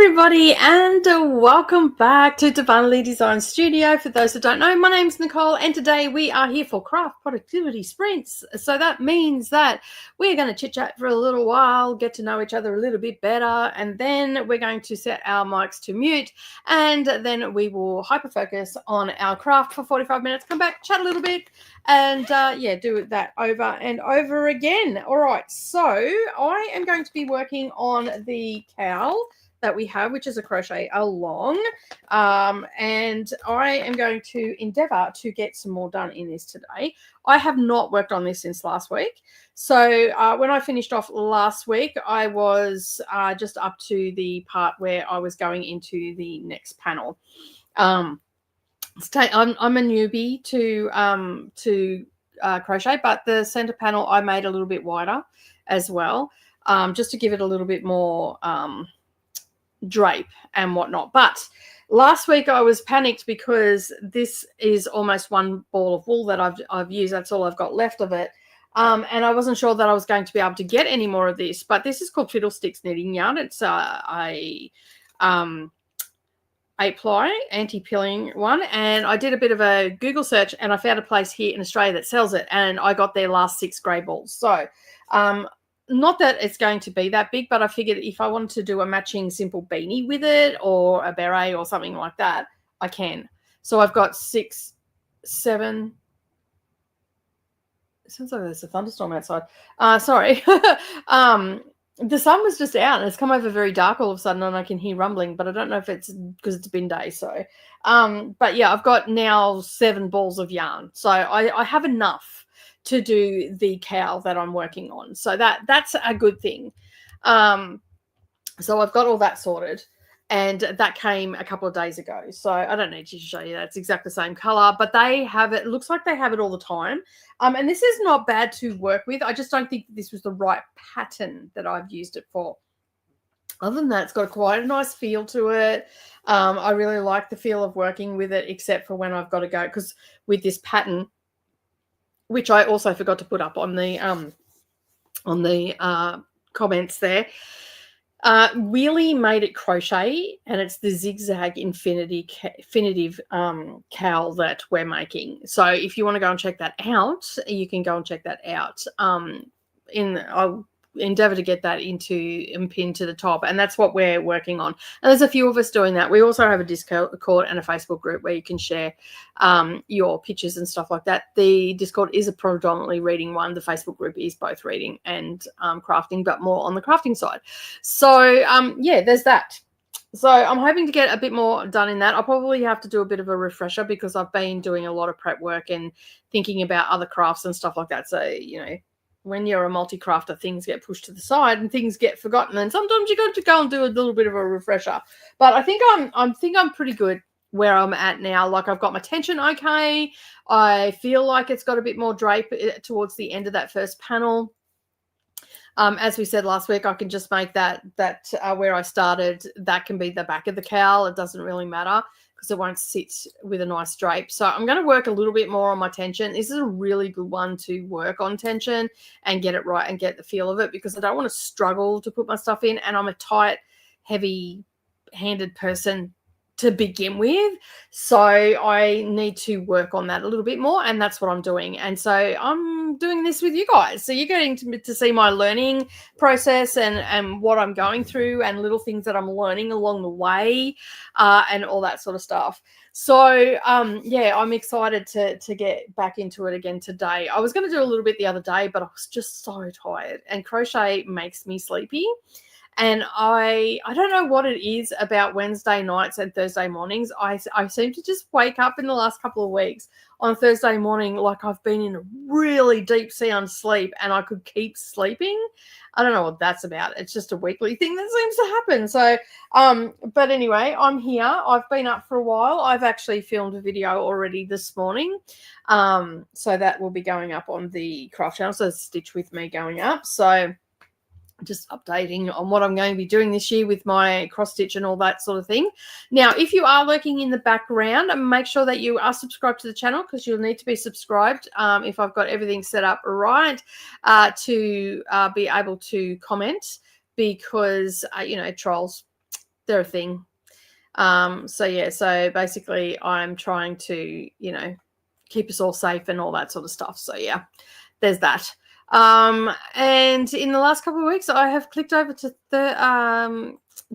everybody, and welcome back to Darvanalee Designs Studio. For those that don't know, my name's Nicole, and today we are here for craft productivity sprints. So that means that we're going to chit chat for a little while, get to know each other a little bit better, and then we're going to set our mics to mute, and then we will hyper focus on our craft for 45 minutes, come back, chat a little bit, and do that over and over again. All right, so I am going to be working on the cowl that we have, which is a crochet along, and I am going to endeavor to get some more done in this today. I have not worked on this since last week, so when I finished off last week, I was just up to the part where I was going into the next panel. I'm a newbie to crochet, but the center panel I made a little bit wider as well, just to give it a little bit more drape and whatnot. But last week I was panicked because this is almost one ball of wool that I've used. That's all I've got left of it, and I wasn't sure that I was going to be able to get any more of this. But this is called Fiddlesticks knitting yarn. It's a 8-ply anti-pilling one, and I did a bit of a Google search and I found a place here in Australia that sells it, and I got their last 6 grey balls. So not that it's going to be that big, but I figured if I wanted to do a matching simple beanie with it or a beret or something like that, I can. So I've got 6, 7. It sounds like there's a thunderstorm outside. Sorry. The sun was just out and it's come over very dark all of a sudden, and I can hear rumbling, but I don't know if it's because it's bin day. So, but yeah, I've got now 7 balls of yarn. So I have enough to do the cowl that I'm working on. So that's a good thing. So I've got all that sorted, and that came a couple of days ago. So I don't need to show you that. It's exactly the same color, but they have it. It looks like they have it all the time. And this is not bad to work with. I just don't think this was the right pattern that I've used it for. Other than that, it's got quite a nice feel to it. I really like the feel of working with it, except for when I've got to go, because with this pattern, which I also forgot to put up on the comments there, really made it crochet, and it's the zigzag infinitive cowl that we're making. So if you want to go and check that out, you can go and check that out. I'll endeavor to get that into and pinned to the top, and that's what we're working on. And there's a few of us doing that. We also have a Discord and a Facebook group where you can share your pictures and stuff like that. The Discord is a predominantly reading one. The Facebook group is both reading and crafting, but more on the crafting side. So yeah, there's that. So I'm hoping to get a bit more done in that. I'll probably have to do a bit of a refresher because I've been doing a lot of prep work and thinking about other crafts and stuff like that. So, you know, when you're a multi-crafter, things get pushed to the side and things get forgotten, and sometimes you got to go and do a little bit of a refresher. But I think I'm pretty good where I'm at now. Like, I've got my tension okay. I feel like it's got a bit more drape towards the end of that first panel. As we said last week, I can just make that where I started, that can be the back of the cowl. It doesn't really matter because it won't sit with a nice drape. So I'm going to work a little bit more on my tension. This is a really good one to work on tension and get it right and get the feel of it, because I don't want to struggle to put my stuff in, and I'm a tight, heavy-handed person to begin with, so I need to work on that a little bit more, and that's what I'm doing. And so I'm doing this with you guys, so you're getting to see my learning process and what I'm going through and little things that I'm learning along the way, and all that sort of stuff. So yeah, I'm excited to get back into it again today. I was going to do a little bit the other day, but I was just so tired, and crochet makes me sleepy. And I don't know what it is about Wednesday nights and Thursday mornings. I seem to just wake up in the last couple of weeks on Thursday morning like I've been in a really deep sound sleep and I could keep sleeping. I don't know what that's about. It's just a weekly thing that seems to happen. So, but anyway, I'm here. I've been up for a while. I've actually filmed a video already this morning. So that will be going up on the craft channel. So stitch with me going up. So just updating on what I'm going to be doing this year with my cross stitch and all that sort of thing. Now, if you are lurking in the background, make sure that you are subscribed to the channel, because you'll need to be subscribed if I've got everything set up right to be able to comment, because, you know, trolls they're a thing. So yeah, so basically I'm trying to, keep us all safe and all that sort of stuff. So yeah, there's that. And in the last couple of weeks, I have clicked over to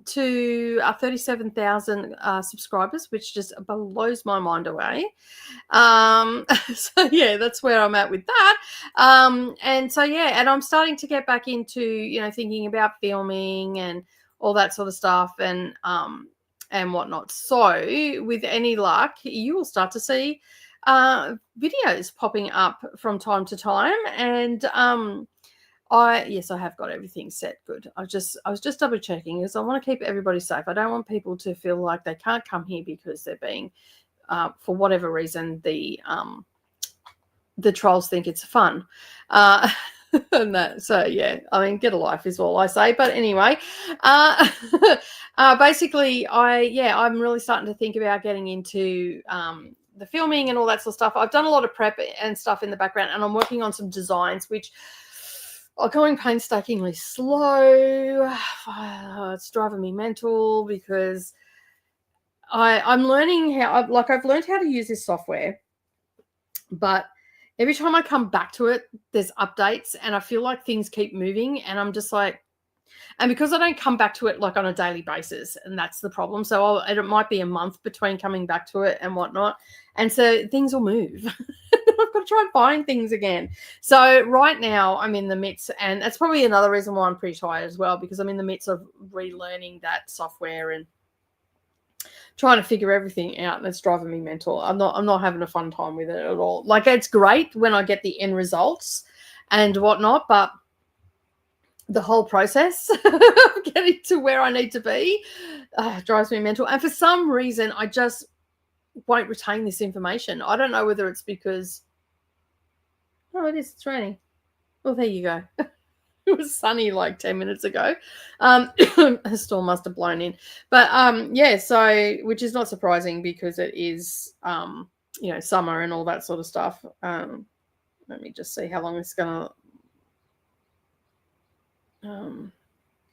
37,000 subscribers, which just blows my mind away. So yeah, that's where I'm at with that. And so yeah, and I'm starting to get back into, thinking about filming and all that sort of stuff and whatnot. So with any luck, you will start to see videos popping up from time to time. And I have got everything set good. I was just double checking because I want to keep everybody safe. I don't want people to feel like they can't come here because they're being for whatever reason the trolls think it's fun. And that, so yeah, I mean, get a life is all I say. But anyway, basically, I'm really starting to think about getting into the filming and all that sort of stuff. I've done a lot of prep and stuff in the background, and I'm working on some designs which are going painstakingly slow. It's driving me mental because I'm learning I've learned how to use this software, but every time I come back to it, there's updates and I feel like things keep moving, and I'm just like, and because I don't come back to it like on a daily basis, and that's the problem. So it might be a month between coming back to it and whatnot. And so things will move. I've got to try and find things again. So right now I'm in the midst, and that's probably another reason why I'm pretty tired as well, because I'm in the midst of relearning that software and trying to figure everything out, and it's driving me mental. I'm not having a fun time with it at all. Like, it's great when I get the end results and whatnot, but the whole process of getting to where I need to be drives me mental. And for some reason, I just won't retain this information. I don't know whether it's because, it's raining. Well, there you go. It was sunny like 10 minutes ago. A storm must have blown in. But so, which is not surprising because it is, summer and all that sort of stuff. Let me just see how long this is going to. I'm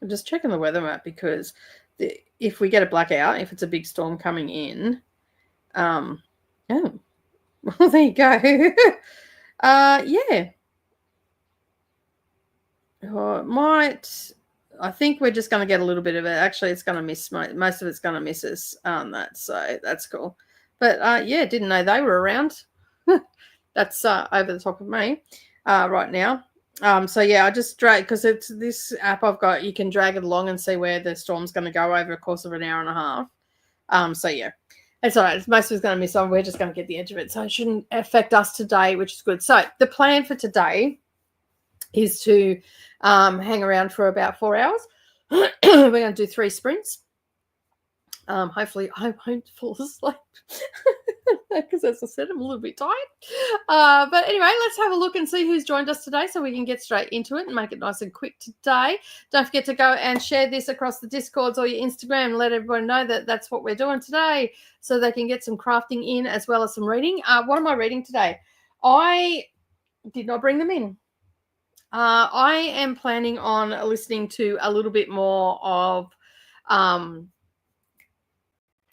just checking the weather map because if we get a blackout, if it's a big storm coming in, well, there you go. Yeah. I think we're just going to get a little bit of it. Actually, it's going to miss most of it's going to miss us on that, so that's cool. But didn't know they were around. That's over the top of me right now. I just drag, because it's this app I've got. You can drag it along and see where the storm's going to go over a course of an hour and a half. It's all right. Most of it's going to miss on. We're just going to get the edge of it, so it shouldn't affect us today, which is good. So the plan for today is to hang around for about 4 hours. We're going to do 3 sprints. Hopefully I won't fall asleep because, as I said, I'm a little bit tired. But anyway, let's have a look and see who's joined us today so we can get straight into it and make it nice and quick today. Don't forget to go and share this across the Discords or your Instagram and let everyone know that that's what we're doing today so they can get some crafting in as well as some reading. What am I reading today? I did not bring them in. I am planning on listening to a little bit more of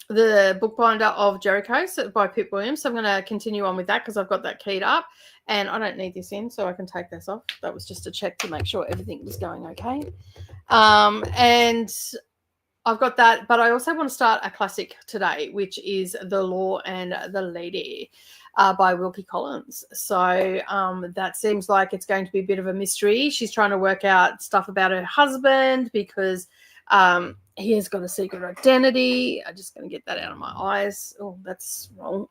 the Bookbinder of Jericho by Pip Williams. So I'm going to continue on with that because I've got that keyed up, and I don't need this in, so I can take this off. That was just a check to make sure everything was going okay. And I've got that, but I also want to start a classic today, which is The Law and the Lady by Wilkie Collins. So that seems like it's going to be a bit of a mystery. She's trying to work out stuff about her husband because he has got a secret identity. I'm just going to get that out of my eyes. Oh, that's wrong.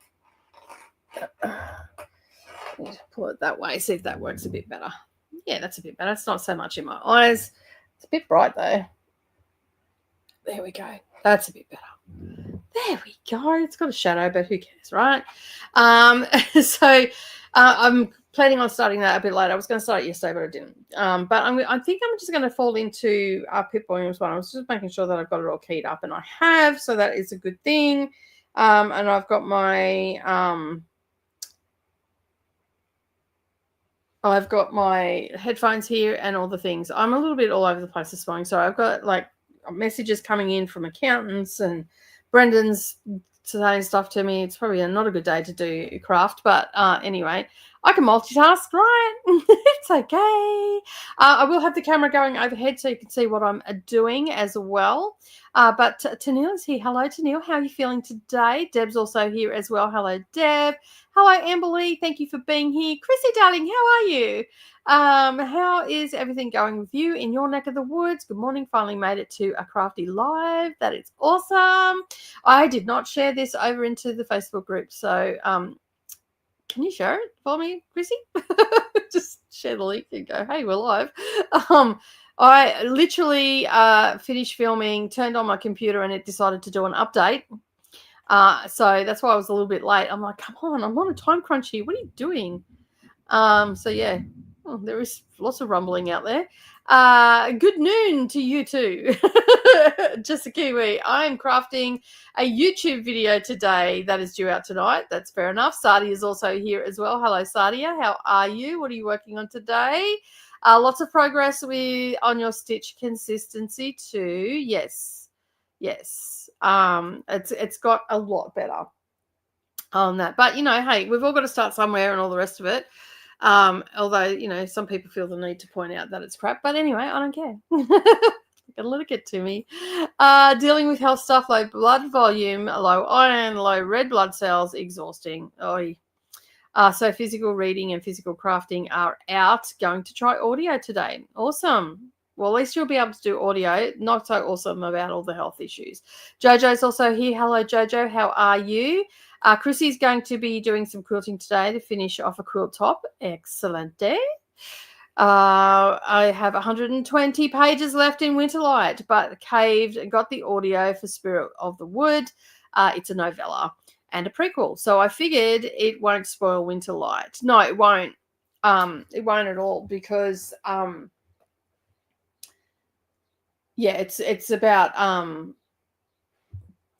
Pull it that way, see if that works a bit better. Yeah, that's a bit better. It's not so much in my eyes. It's a bit bright, though. There we go. That's a bit better. There we go. It's got a shadow, but who cares, right? I'm planning on starting that a bit later. I was going to start it yesterday, but I didn't. But I think I'm just going to fall into Pip Williams one. I was just making sure that I've got it all keyed up, and I have, so that is a good thing. And I've got my headphones here and all the things. I'm a little bit all over the place this morning, so I've got messages coming in from accountants, and Brendan's saying stuff to me. It's probably not a good day to do craft, but anyway, I can multitask, right? It's okay. I will have the camera going overhead so you can see what I'm doing as well. But Tennille is here. Hello, Tennille. How are you feeling today? Deb's also here as well. Hello, Deb. Hello, Amberly. Thank you for being here. Chrissy, darling, how are you? How is everything going with you in your neck of the woods? Good morning. Finally made it to a Crafty live. That is awesome. I did not share this over into the Facebook group, so can you share it for me, Chrissy? Just share the link and go, hey, we're live. I literally finished filming, turned on my computer, and it decided to do an update. So that's why I was a little bit late. I'm like, come on, I'm on a time crunch here. What are you doing? So yeah, there is lots of rumbling out there. Good noon to you too. Just a Kiwi. I am crafting a YouTube video today that is due out tonight. That's fair enough. Sadia is also here as well. Hello, Sadia. How are you? What are you working on today? Lots of progress on your stitch consistency too. Yes. It's got a lot better on that. But, hey, we've all got to start somewhere and all the rest of it. Although, some people feel the need to point out that it's crap. But anyway, I don't care. Gotta let it get to me. Dealing with health stuff, low blood volume, low iron, low red blood cells, exhausting. So physical reading and physical crafting are out. Going to try audio today. Awesome. Well, at least you'll be able to do audio. Not so awesome about all the health issues. Jojo's also here. Hello, Jojo. How are you? Chrissy's going to be doing some quilting today to finish off a quilt top. Excellent day. I have 120 pages left in Winterlight, but caved and got the audio for Spirit of the Wood. It's a novella and a prequel. So I figured it won't spoil Winterlight. No, it won't. It won't at all because it's about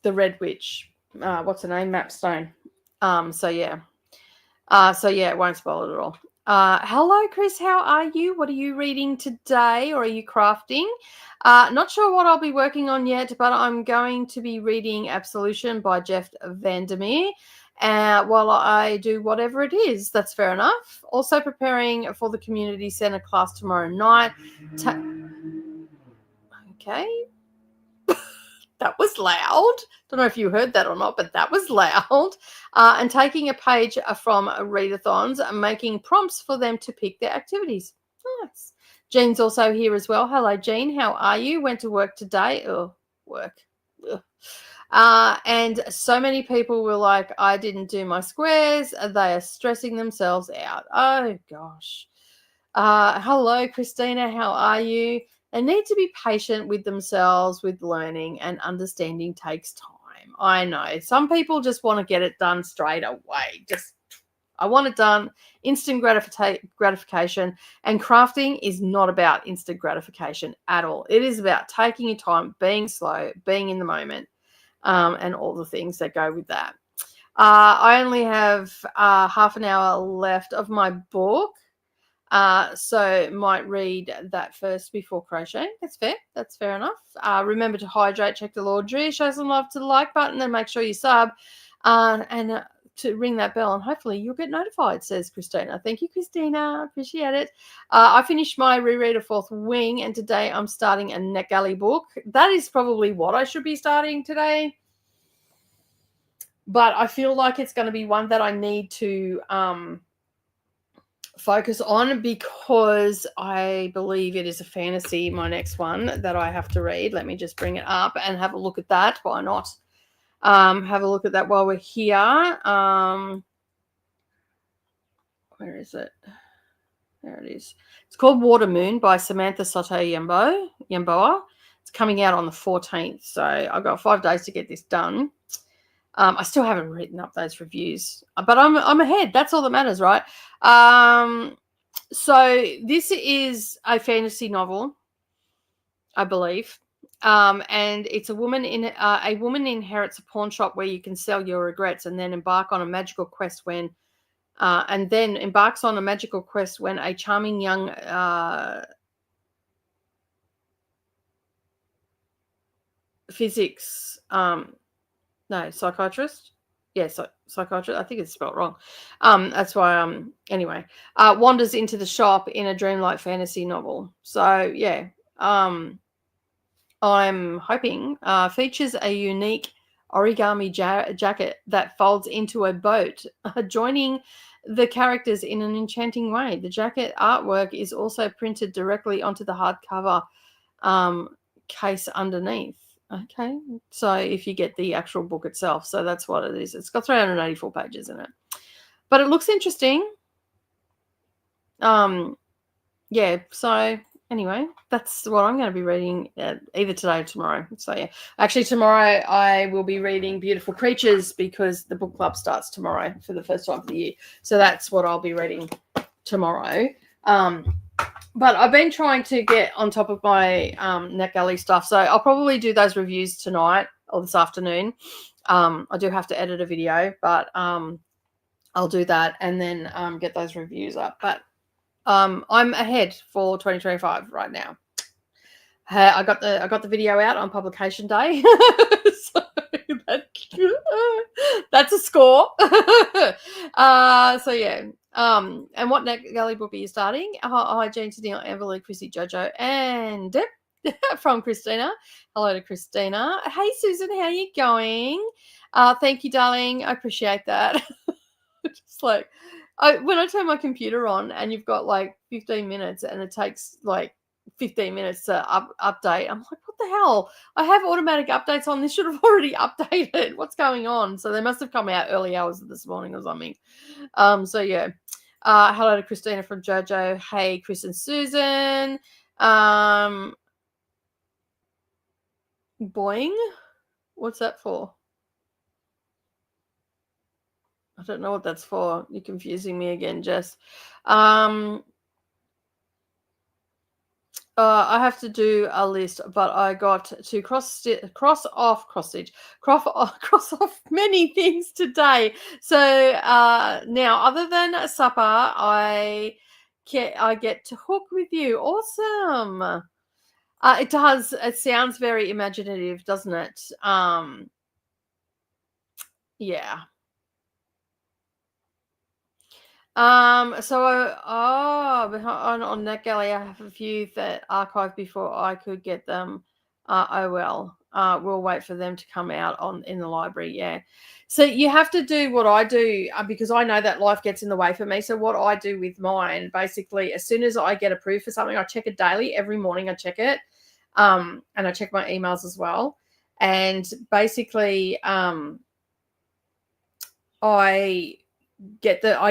the Red Witch. What's her name? Mapstone. So yeah, it won't spoil it at all. Hello, Chris. How are you? What are you reading today, or are you crafting? Not sure what I'll be working on yet, but I'm going to be reading Absolution by Jeff Vandermeer while I do whatever it is. That's fair enough. Also preparing for the community center class tomorrow night. Okay. That was loud. Don't know if you heard that or not, but that was loud. And taking a page from readathons and making prompts for them to pick their activities. Nice. Jean's also here as well. Hello, Jean. How are you? Went to work today. Oh, work. Ugh. And so many people were like, I didn't do my squares. They are stressing themselves out. Oh, gosh. Hello, Christina. How are you? They need to be patient with themselves, with learning, and understanding takes time. I know. Some people just want to get it done straight away. I want it done, instant gratification. And crafting is not about instant gratification at all. It is about taking your time, being slow, being in the moment, and all the things that go with that. I only have half an hour left of my book. So might read that first before crocheting. That's fair. That's fair enough. Remember to hydrate, check the laundry, show some love to the like button, and make sure you sub and to ring that bell, and hopefully you'll get notified, says Christina. Thank you, Christina. Appreciate it. I finished my reread of Fourth Wing, and today I'm starting a NetGalley book. That is probably what I should be starting today. But I feel like it's going to be one that I need to focus on because I believe it is a fantasy, my next one that I have to read. Let me just bring it up and have a look at that. Why not? Have a look at that while we're here. Where is it? There it is. It's called Water Moon by Samantha Soto Yamboa. It's coming out on the 14th, so I've got 5 days to get this done. I still haven't written up those reviews, but I'm ahead. That's all that matters, right? So this is a fantasy novel, I believe, and it's a woman inherits a pawn shop where you can sell your regrets, and then embarks on a magical quest when a charming young physics, no, psychiatrist. Yeah, psychiatrist. I think it's spelled wrong. That's why. Anyway, wanders into the shop in a dreamlike fantasy novel. So yeah, I'm hoping features a unique origami jacket that folds into a boat, joining the characters in an enchanting way. The jacket artwork is also printed directly onto the hardcover case underneath. Okay, so if you get the actual book itself, so that's what it is. It's got 384 pages in it, but it looks interesting. Yeah, so anyway, that's what I'm going to be reading either today or tomorrow. So yeah, actually tomorrow I will be reading Beautiful Creatures because the book club starts tomorrow for the first time of the year. So that's what I'll be reading tomorrow. But I've been trying to get on top of my NetGalley stuff. So I'll probably do those reviews tonight or this afternoon. I do have to edit a video, but I'll do that and then get those reviews up. But I'm ahead for 2025 right now. I got the video out on publication day, so that's a score. So yeah. And what NetGalley book are you starting? Hi, Jean, Tennille, Amberly, Chrissy, Jojo, and Deb from Christina. Hello to Christina. Hey, Susan, how are you going? Thank you, darling. I appreciate that. Just like when I turn my computer on and you've got like 15 minutes and it takes like 15 minutes to update, I'm like, what the hell? I have automatic updates on. This should have already updated. What's going on? So they must have come out early hours of this morning or something. So yeah. Hello to Christina from Jojo. Hey, Chris and Susan. Boing. What's that for? I don't know what that's for. You're confusing me again, Jess. I have to do a list, but I got to cross off many things today. So now, other than supper, I get to hook with you. Awesome. It does. It sounds very imaginative, doesn't it? Yeah. So on NetGalley, I have a few that archived before I could get them. Oh well. We'll wait for them to come out in the library. Yeah. So you have to do what I do because I know that life gets in the way for me. So what I do with mine, basically, as soon as I get approved for something, I check it daily. Every morning I check it, and I check my emails as well. And basically, I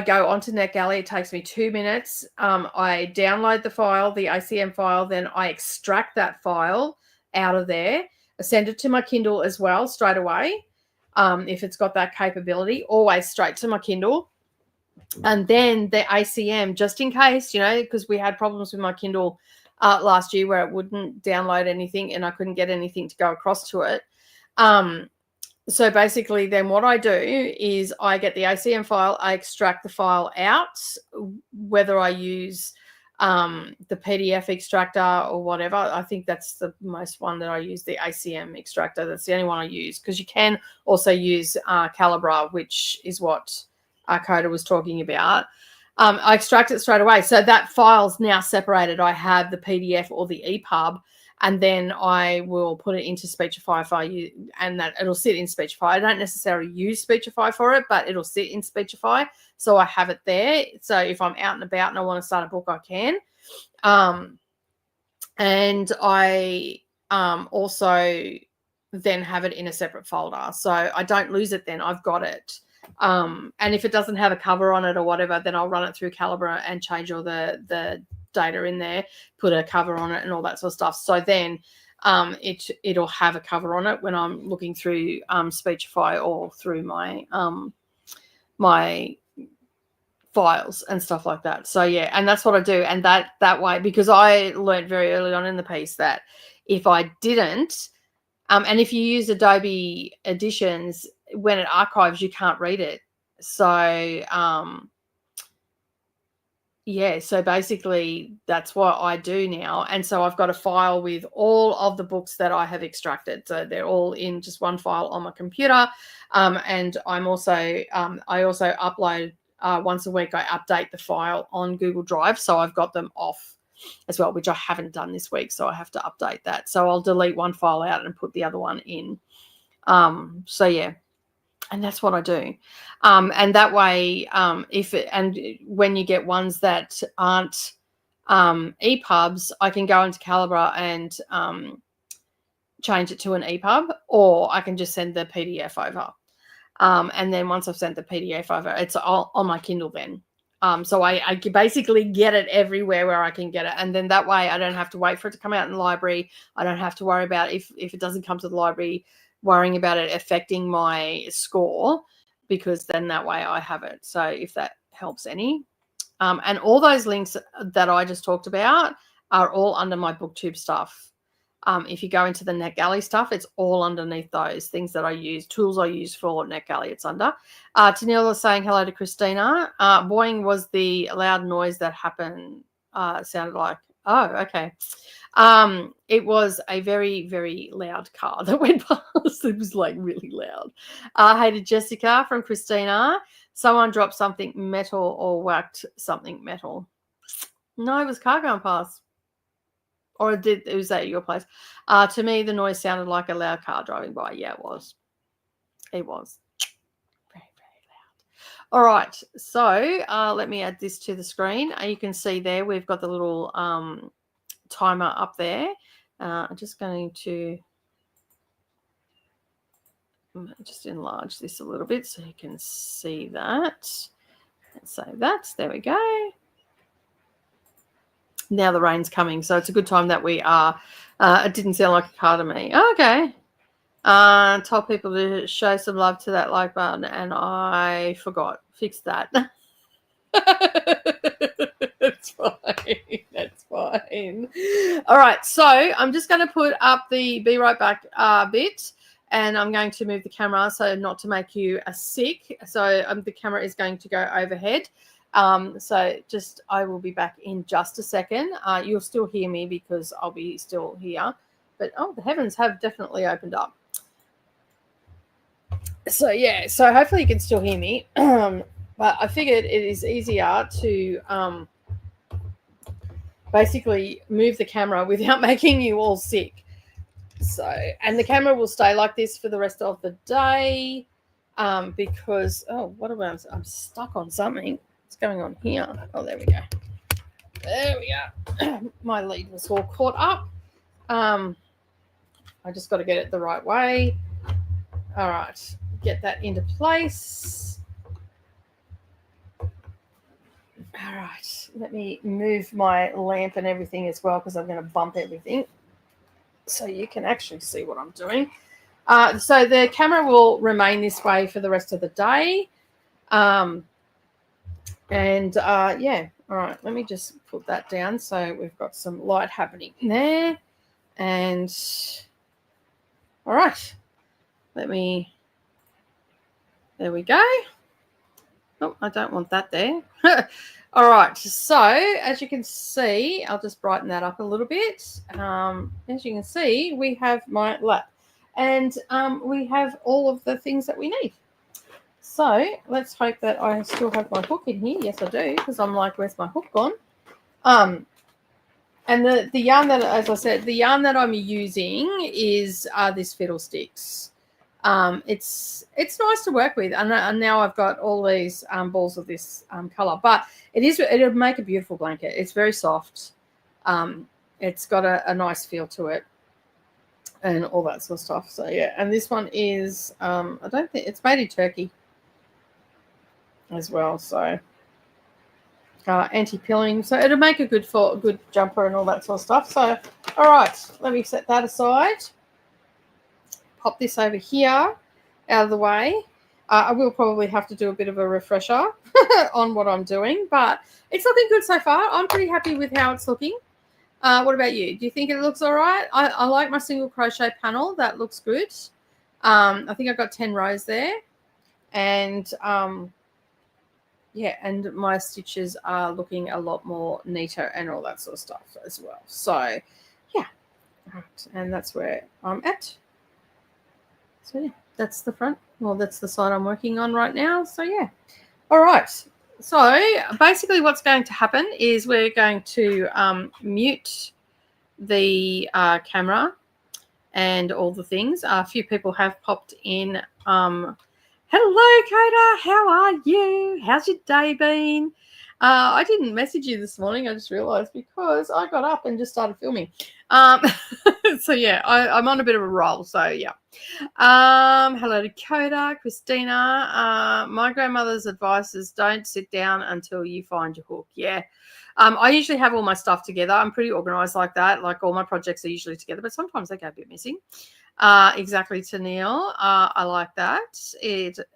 go onto NetGalley. It takes me 2 minutes. I download the file, the ACM file, then I extract that file out of there. I send it to my Kindle as well straight away. If it's got that capability, always straight to my Kindle. And then the ACM, just in case, because we had problems with my Kindle last year where it wouldn't download anything and I couldn't get anything to go across to it. So basically then what I do is I get the ACM file, I extract the file out, whether I use the PDF extractor or whatever. I think that's the most one that I use, the ACM extractor. That's the only one I use because you can also use Calibra, which is what Coda was talking about. I extract it straight away. So that file's now separated. I have the PDF or the EPUB, and then I will put it into Speechify and that it'll sit in Speechify. I don't necessarily use Speechify for it, but it'll sit in Speechify. So I have it there. So if I'm out and about and I want to start a book, I can. And I also then have it in a separate folder. So I don't lose it then. I've got it. And if it doesn't have a cover on it or whatever, then I'll run it through Calibra and change all the data in there, put a cover on it and all that sort of stuff. So then it'll have a cover on it when I'm looking through Speechify or through my my files and stuff like that. So yeah, and that's what I do. And that way, because I learned very early on in the piece that if I didn't, and if you use Adobe Editions, when it archives, you can't read it. So yeah, so basically that's what I do now. And so I've got a file with all of the books that I have extracted. So they're all in just one file on my computer. And I'm also, I also upload once a week, I update the file on Google Drive. So I've got them off as well, which I haven't done this week. So I have to update that. So I'll delete one file out and put the other one in. So yeah. And that's what I do. And that way, when you get ones that aren't EPUBs, I can go into Calibra and change it to an EPUB, or I can just send the PDF over. And then once I've sent the PDF over, it's all on my Kindle then. So I basically get it everywhere where I can get it. And then that way I don't have to wait for it to come out in the library. I don't have to worry about if it doesn't come to the library, worrying about it affecting my score, because then that way I have it. So if that helps any. And all those links that I just talked about are all under my BookTube stuff. If you go into the NetGalley stuff, it's all underneath those things that I use, tools I use for NetGalley, it's under. Tennille is saying hello to Christina. Boing was the loud noise that happened. Sounded like, oh, okay. It was a very, very loud car that went past. It was like really loud. Hey to Jessica from Christina. Someone dropped something metal or whacked something metal. No, it was a car going past. Or it was at your place. To me, the noise sounded like a loud car driving by. Yeah, it was. It was. Very, very loud. All right. So let me add this to the screen. You can see there we've got the little timer up there. I'm just going to just enlarge this a little bit so you can see that. And save that. There we go. Now the rain's coming, so it's a good time that we are. It didn't sound like a car to me. Okay. Told people to show some love to that like button, and I forgot. Fix that. That's fine. That's fine. All right, so I'm just going to put up the be right back bit, and I'm going to move the camera so not to make you sick. So the camera is going to go overhead. So just I will be back in just a second. You'll still hear me because I'll be still here. But oh, the heavens have definitely opened up. So yeah, so hopefully you can still hear me. But I figured it is easier to basically move the camera without making you all sick. So, and the camera will stay like this for the rest of the day because, oh, what about, I'm stuck on something. What's going on here? Oh, there we go. There we go. My lead was all caught up. I just got to get it the right way. All right, get that into place. All right, let me move my lamp and everything as well because I'm going to bump everything so you can actually see what I'm doing. So the camera will remain this way for the rest of the day. Yeah, all right, let me just put that down so we've got some light happening there. And all right, there we go. Oh, I don't want that there. All right, so as you can see, I'll just brighten that up a little bit. As you can see, we have my lap, and we have all of the things that we need. So let's hope that I still have my hook in here. Yes, I do, because I'm like, where's my hook gone? And the yarn that, as I said, the yarn that I'm using is this Fiddlesticks. It's nice to work with, and now I've got all these balls of this color, but it'll make a beautiful blanket. It's very soft. It's got a nice feel to it and all that sort of stuff. So yeah, and this one is I don't think it's made in Turkey as well, so anti-pilling, so it'll make a good jumper and all that sort of stuff. So all right, let me set that aside. Pop this over here out of the way. I will probably have to do a bit of a refresher on what I'm doing, but it's looking good so far. I'm pretty happy with how it's looking. What about you? Do you think it looks all right? I like my single crochet panel. That looks good. I think I've got 10 rows there. And yeah, and my stitches are looking a lot more neater and all that sort of stuff as well. So yeah, right, and that's where I'm at. So yeah, that's the front. Well, that's the side I'm working on right now. So yeah, all right. So basically, what's going to happen is we're going to mute the camera and all the things. A few people have popped in. Hello, Coda. How are you? How's your day been? I didn't message you this morning. I just realised because I got up and just started filming. So yeah, I'm on a bit of a roll. So yeah. Hello, Dakota, Christina. My grandmother's advice is don't sit down until you find your hook. Yeah. I usually have all my stuff together. I'm pretty organized like that. Like all my projects are usually together, but sometimes they go a bit missing. Exactly, Tennille. I like that.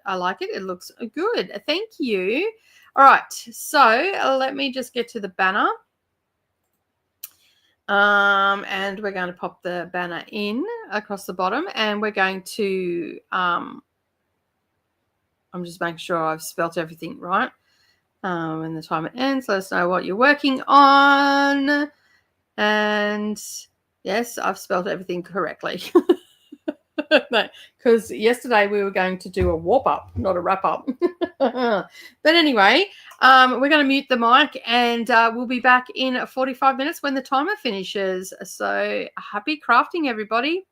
I like it. It looks good. Thank you. All right. So let me just get to the banner. And we're going to pop the banner in across the bottom, and we're going to I'm just making sure I've spelt everything right. When the timer ends, let us know what you're working on. And yes, I've spelled everything correctly. Because yesterday we were going to do a warp up, not a wrap up. But anyway, we're going to mute the mic, and we'll be back in 45 minutes when the timer finishes. So happy crafting, everybody.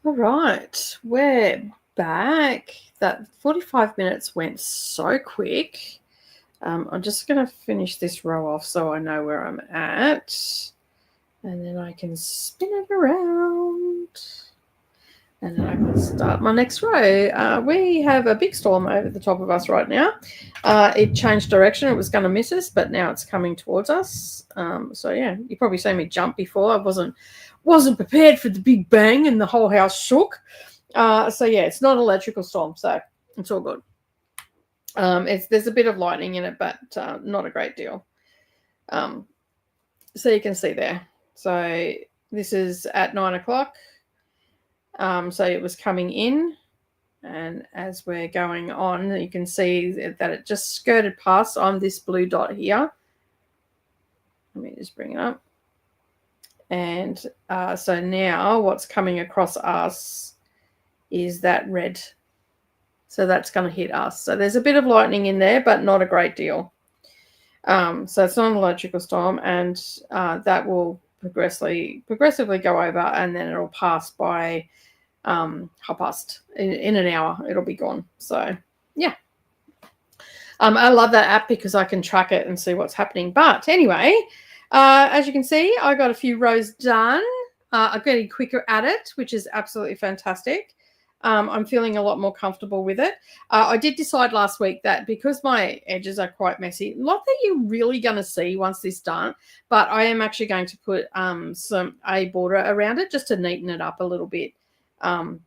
All right, we're back. That 45 minutes went so quick. I'm just going to finish this row off so I know where I'm at. And then I can spin it around. And then I can start my next row. We have a big storm over the top of us right now. It changed direction. It was going to miss us, but now it's coming towards us. So yeah, you probably seen me jump before. I wasn't prepared for the big bang and the whole house shook. So yeah, it's not an electrical storm, so it's all good. There's a bit of lightning in it, but not a great deal. So you can see there. So this is at 9 o'clock. So it was coming in, and as we're going on, you can see that it just skirted past on this blue dot here. Let me just bring it up. And so now what's coming across us is that red. So that's going to hit us. So there's a bit of lightning in there, but not a great deal. So it's not an electrical storm, and that will progressively go over, and then it'll pass by half past in an hour. It'll be gone. So yeah, I love that app because I can track it and see what's happening. But anyway, as you can see, I got a few rows done. I'm getting quicker at it, which is absolutely fantastic. I'm feeling a lot more comfortable with it. I did decide last week that because my edges are quite messy, not that you're really going to see once this is done, but I am actually going to put a border around it just to neaten it up a little bit,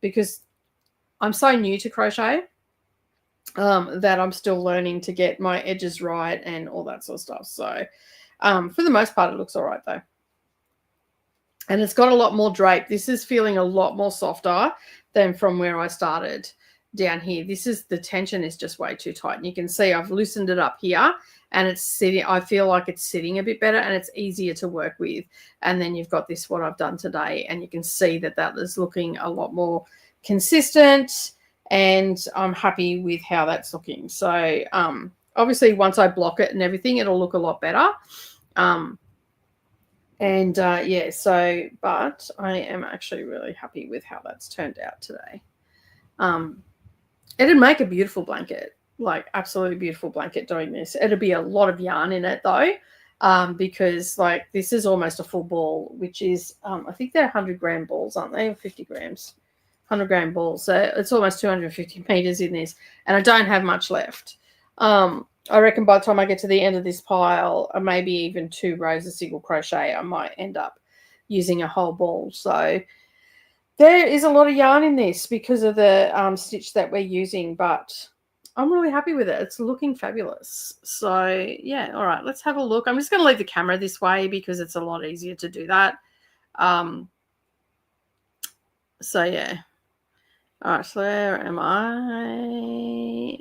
because I'm so new to crochet that I'm still learning to get my edges right and all that sort of stuff. So for the most part, it looks all right though. And it's got a lot more drape. This is feeling a lot more softer than from where I started down here. The tension is just way too tight. And you can see I've loosened it up here, and it's sitting. I feel like it's sitting a bit better and it's easier to work with. And then you've got this, what I've done today, and you can see that is looking a lot more consistent, and I'm happy with how that's looking. So obviously once I block it and everything, it'll look a lot better. Yeah, so, but I am actually really happy with how that's turned out today. It'd make a beautiful blanket, like absolutely beautiful blanket doing this. It'd be a lot of yarn in it though, because like this is almost a full ball, which is, I think they're 100-gram balls, aren't they? Or 50 grams, 100-gram balls. So it's almost 250 meters in this, and I don't have much left. I reckon by the time I get to the end of this pile, or maybe even 2 rows of single crochet, I might end up using a whole ball. So there is a lot of yarn in this because of the stitch that we're using, but I'm really happy with it. It's looking fabulous. So yeah, all right, let's have a look. I'm just going to leave the camera this way because it's a lot easier to do that. So yeah. All right, so where am I?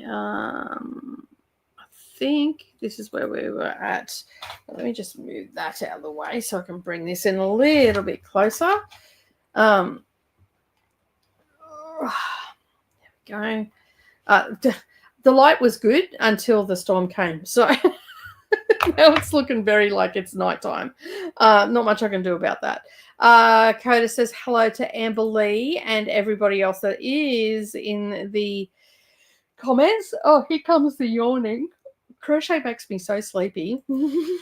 I think this is where we were at. Let me just move that out of the way so I can bring this in a little bit closer. There we go. The light was good until the storm came. So now it's looking very like it's nighttime. Not much I can do about that. Coda says hello to Amber Lee and everybody else that is in the comments. Oh, here comes the yawning. Crochet makes me so sleepy. Tennille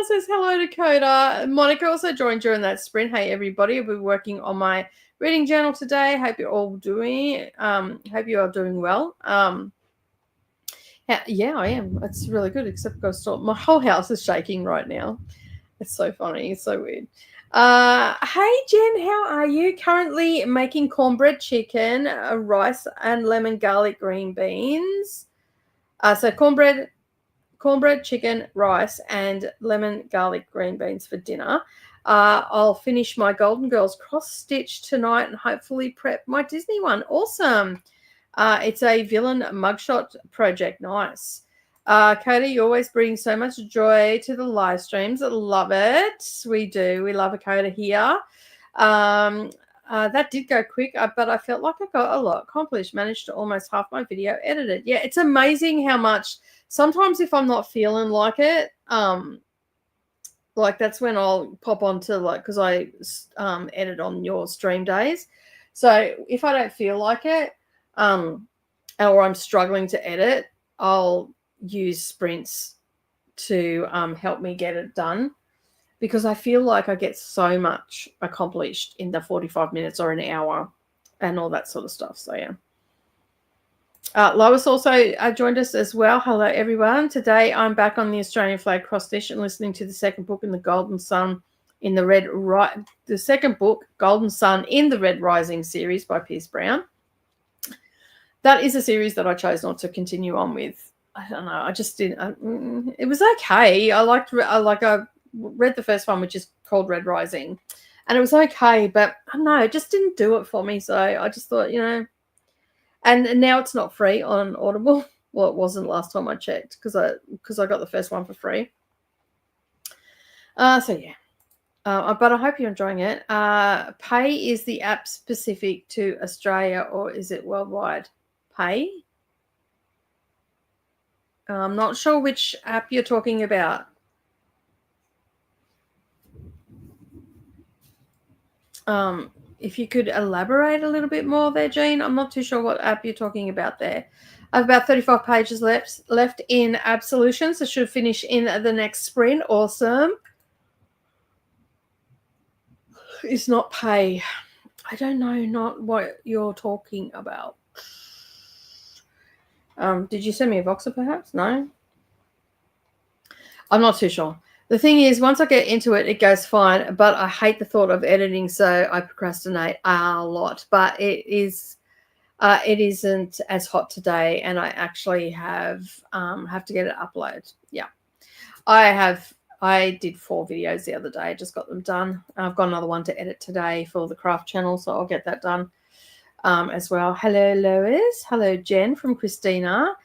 says hello to Coda. Monica also joined during that sprint. Hey everybody, I'll be working on my reading journal today. Hope you're all doing. Hope you are doing well. Yeah, I am. It's really good, except my whole house is shaking right now. It's so funny. It's so weird. Hey Jen, how are you? Currently making cornbread chicken, rice, and lemon garlic green beans. So cornbread, chicken, rice, and lemon garlic green beans for dinner. I'll finish my Golden Girls cross stitch tonight and hopefully prep my Disney one. Awesome. It's a villain mugshot project. Nice. Coda, you always bring so much joy to the live streams. I love it. We do. We love a Coda here. That did go quick, but I felt like I got a lot accomplished. Managed to almost half my video edited. Yeah, it's amazing how much. Sometimes if I'm not feeling like it, Like that's when I'll pop onto like because I edit on your stream days. So if I don't feel like it, or I'm struggling to edit, I'll use sprints to help me get it done because I feel like I get so much accomplished in the 45 minutes or an hour and all that sort of stuff. So yeah. Lois also joined us as well. Hello, everyone. Today I'm back on the Australian flag cross stitch and listening to the second book in the Golden Sun in the Red the second book, Golden Sun in the Red Rising series by Pierce Brown. That is a series that I chose not to continue on with. I don't know. I just didn't. It was okay. I read the first one, which is called Red Rising, and it was okay, but I don't know. It just didn't do it for me. So I just thought, and now it's not free on Audible. Well, it wasn't last time I checked because I got the first one for free. So yeah. But I hope you're enjoying it. Pay is the app specific to Australia or is it worldwide? Pay? I'm not sure which app you're talking about. If you could elaborate a little bit more there, Jean. I'm not too sure what app you're talking about there. I have about 35 pages left in Absolutions. I should finish in the next sprint. Awesome. It's not Pay. I don't know, not what you're talking about. Did you send me a Voxer perhaps? No? I'm not too sure. The thing is, once I get into it, it goes fine, but I hate the thought of editing, so I procrastinate a lot. But it isn't as hot today, and I actually have to get it uploaded. Yeah. I did 4 videos the other day. I just got them done. I've got another one to edit today for the craft channel, so I'll get that done as well. Hello, Lois. Hello, Jen from Christina.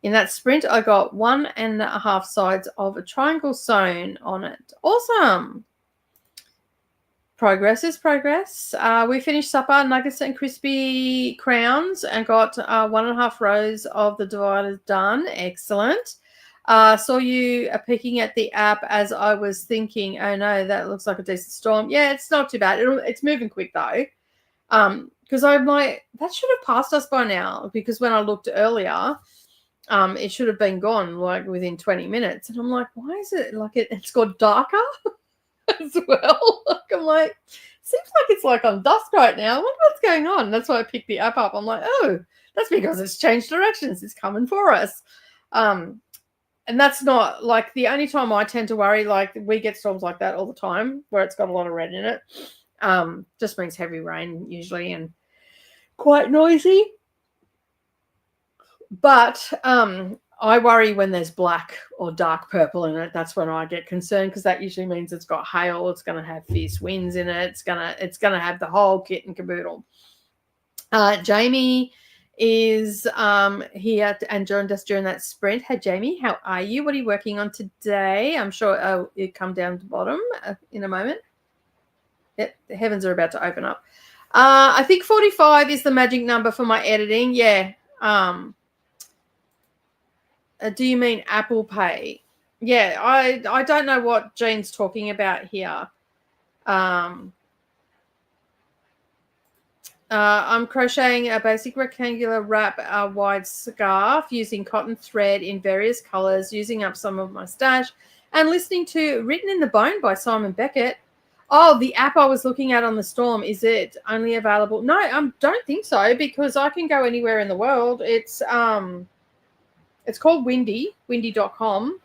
In that sprint, I got 1.5 sides of a triangle sewn on it. Awesome. Progress is progress. We finished supper, nuggets and crispy crowns, and got 1.5 rows of the dividers done. Excellent. Saw you picking at the app as I was thinking, oh no, that looks like a decent storm. Yeah, it's not too bad. It's moving quick though. Because I'm like, that should have passed us by now. Because when I looked earlier, it should have been gone like within 20 minutes. And I'm like, why is it like it's got darker as well? Like, I'm like, seems like it's like on dusk right now. I wonder what's going on. That's why I picked the app up. I'm like, oh, that's because it's changed directions. It's coming for us. And that's not like the only time I tend to worry. Like we get storms like that all the time where it's got a lot of red in it. Just means heavy rain usually and quite noisy. But I worry when there's black or dark purple in it. That's when I get concerned because that usually means it's got hail. It's going to have fierce winds in it. It's gonna have the whole kit and caboodle. Jamie is here and joined us during that sprint. Hey, Jamie, how are you? What are you working on today? I'm sure it'll come down to the bottom in a moment. Yep, the heavens are about to open up. I think 45 is the magic number for my editing. Yeah. Do you mean Apple Pay? Yeah, I don't know what Jean's talking about here. I'm crocheting a basic rectangular wrap wide scarf using cotton thread in various colors, using up some of my stash, and listening to Written in the Bone by Simon Beckett. Oh, the app I was looking at on the storm, is it only available? No, I don't think so because I can go anywhere in the world. It's called Windy, windy.com,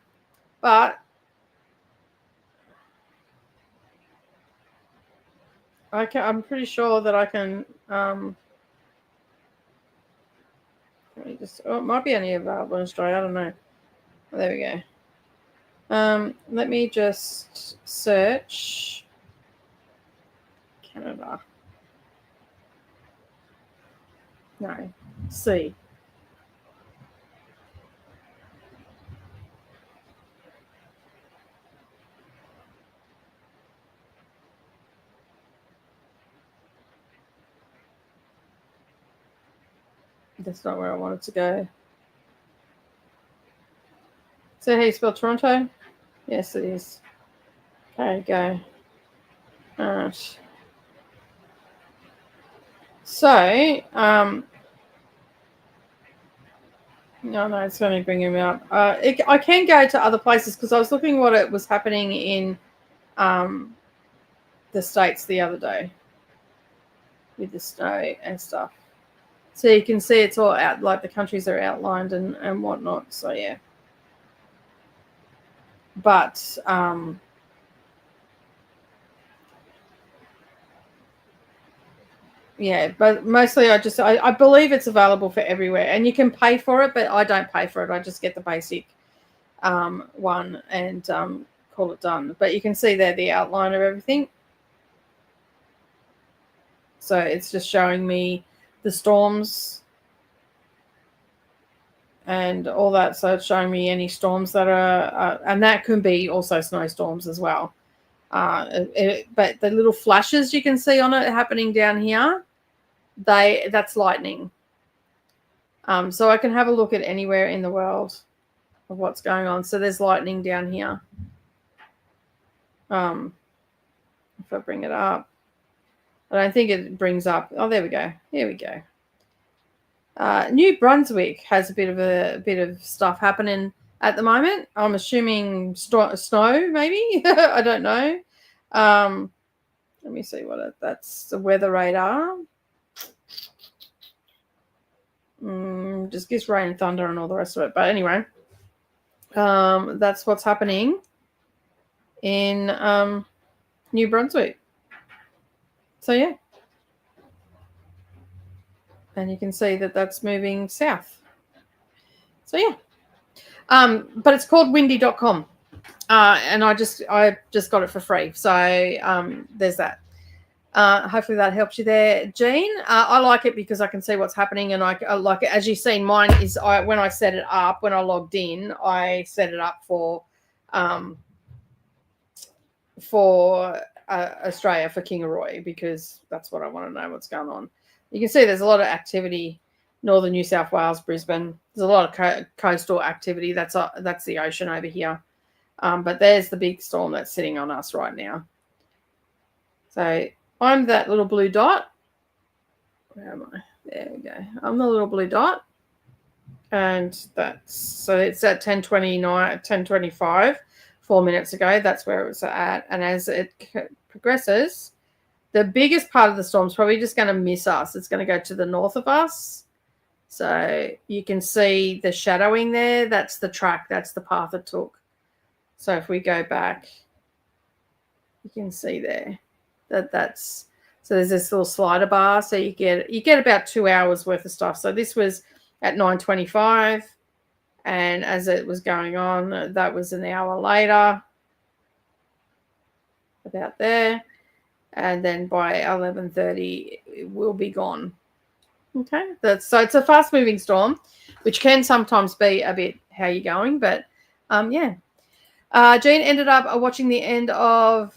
but I'm pretty sure that I can it might be only available in Australia. I don't know. Oh, there we go. Let me just search Canada. No, C. That's not where I wanted to go. So how you spell Toronto? Yes, it is. Okay, go. All right. So, no, it's going to bring him out. I can go to other places because I was looking what it was happening in the States the other day with the snow and stuff. So you can see it's all out, like the countries are outlined and whatnot. So yeah, but yeah, but mostly I believe it's available for everywhere, and you can pay for it, but I don't pay for it. I just get the basic one and call it done. But you can see there the outline of everything. So it's just showing me the storms and all that. So it's showing me any storms that are, and that can be also snowstorms as well. But the little flashes you can see on it happening down here, that's lightning. So I can have a look at anywhere in the world of what's going on. So there's lightning down here. If I bring it up, I don't think it brings up. Oh, there we go. Here we go. New Brunswick has a bit of stuff happening at the moment. I'm assuming snow, maybe. I don't know. Let me see that's the weather radar. Just gives rain and thunder and all the rest of it. But anyway, that's what's happening in New Brunswick. So yeah. And you can see that that's moving south. So yeah. But it's called windy.com. And I just got it for free. So there's that. Hopefully that helps you there, Jean. I like it because I can see what's happening, and I like it. As you've seen, mine is when I set it up, when I logged in, I set it up for Australia, for Kingaroy, because that's what I want to know what's going on. You can see there's a lot of activity, northern New South Wales, Brisbane. There's a lot of coastal activity. That's the ocean over here. But there's the big storm that's sitting on us right now. So I'm that little blue dot. Where am I? There we go. I'm the little blue dot. And so it's at 10:25, 4 minutes ago. That's where it was at. And as it progresses, the biggest part of the storm is probably just going to miss us. It's going to go to the north of us. So you can see the shadowing there. That's the track. That's the path it took. So if we go back, you can see there that's so there's this little slider bar. So you get about 2 hours worth of stuff. So this was at 9:25, and as it was going on, that was an hour later, about there, and then by 11:30 it will be gone. Okay, so it's a fast-moving storm, which can sometimes be a bit how you're going, but yeah. Jean ended up watching the end of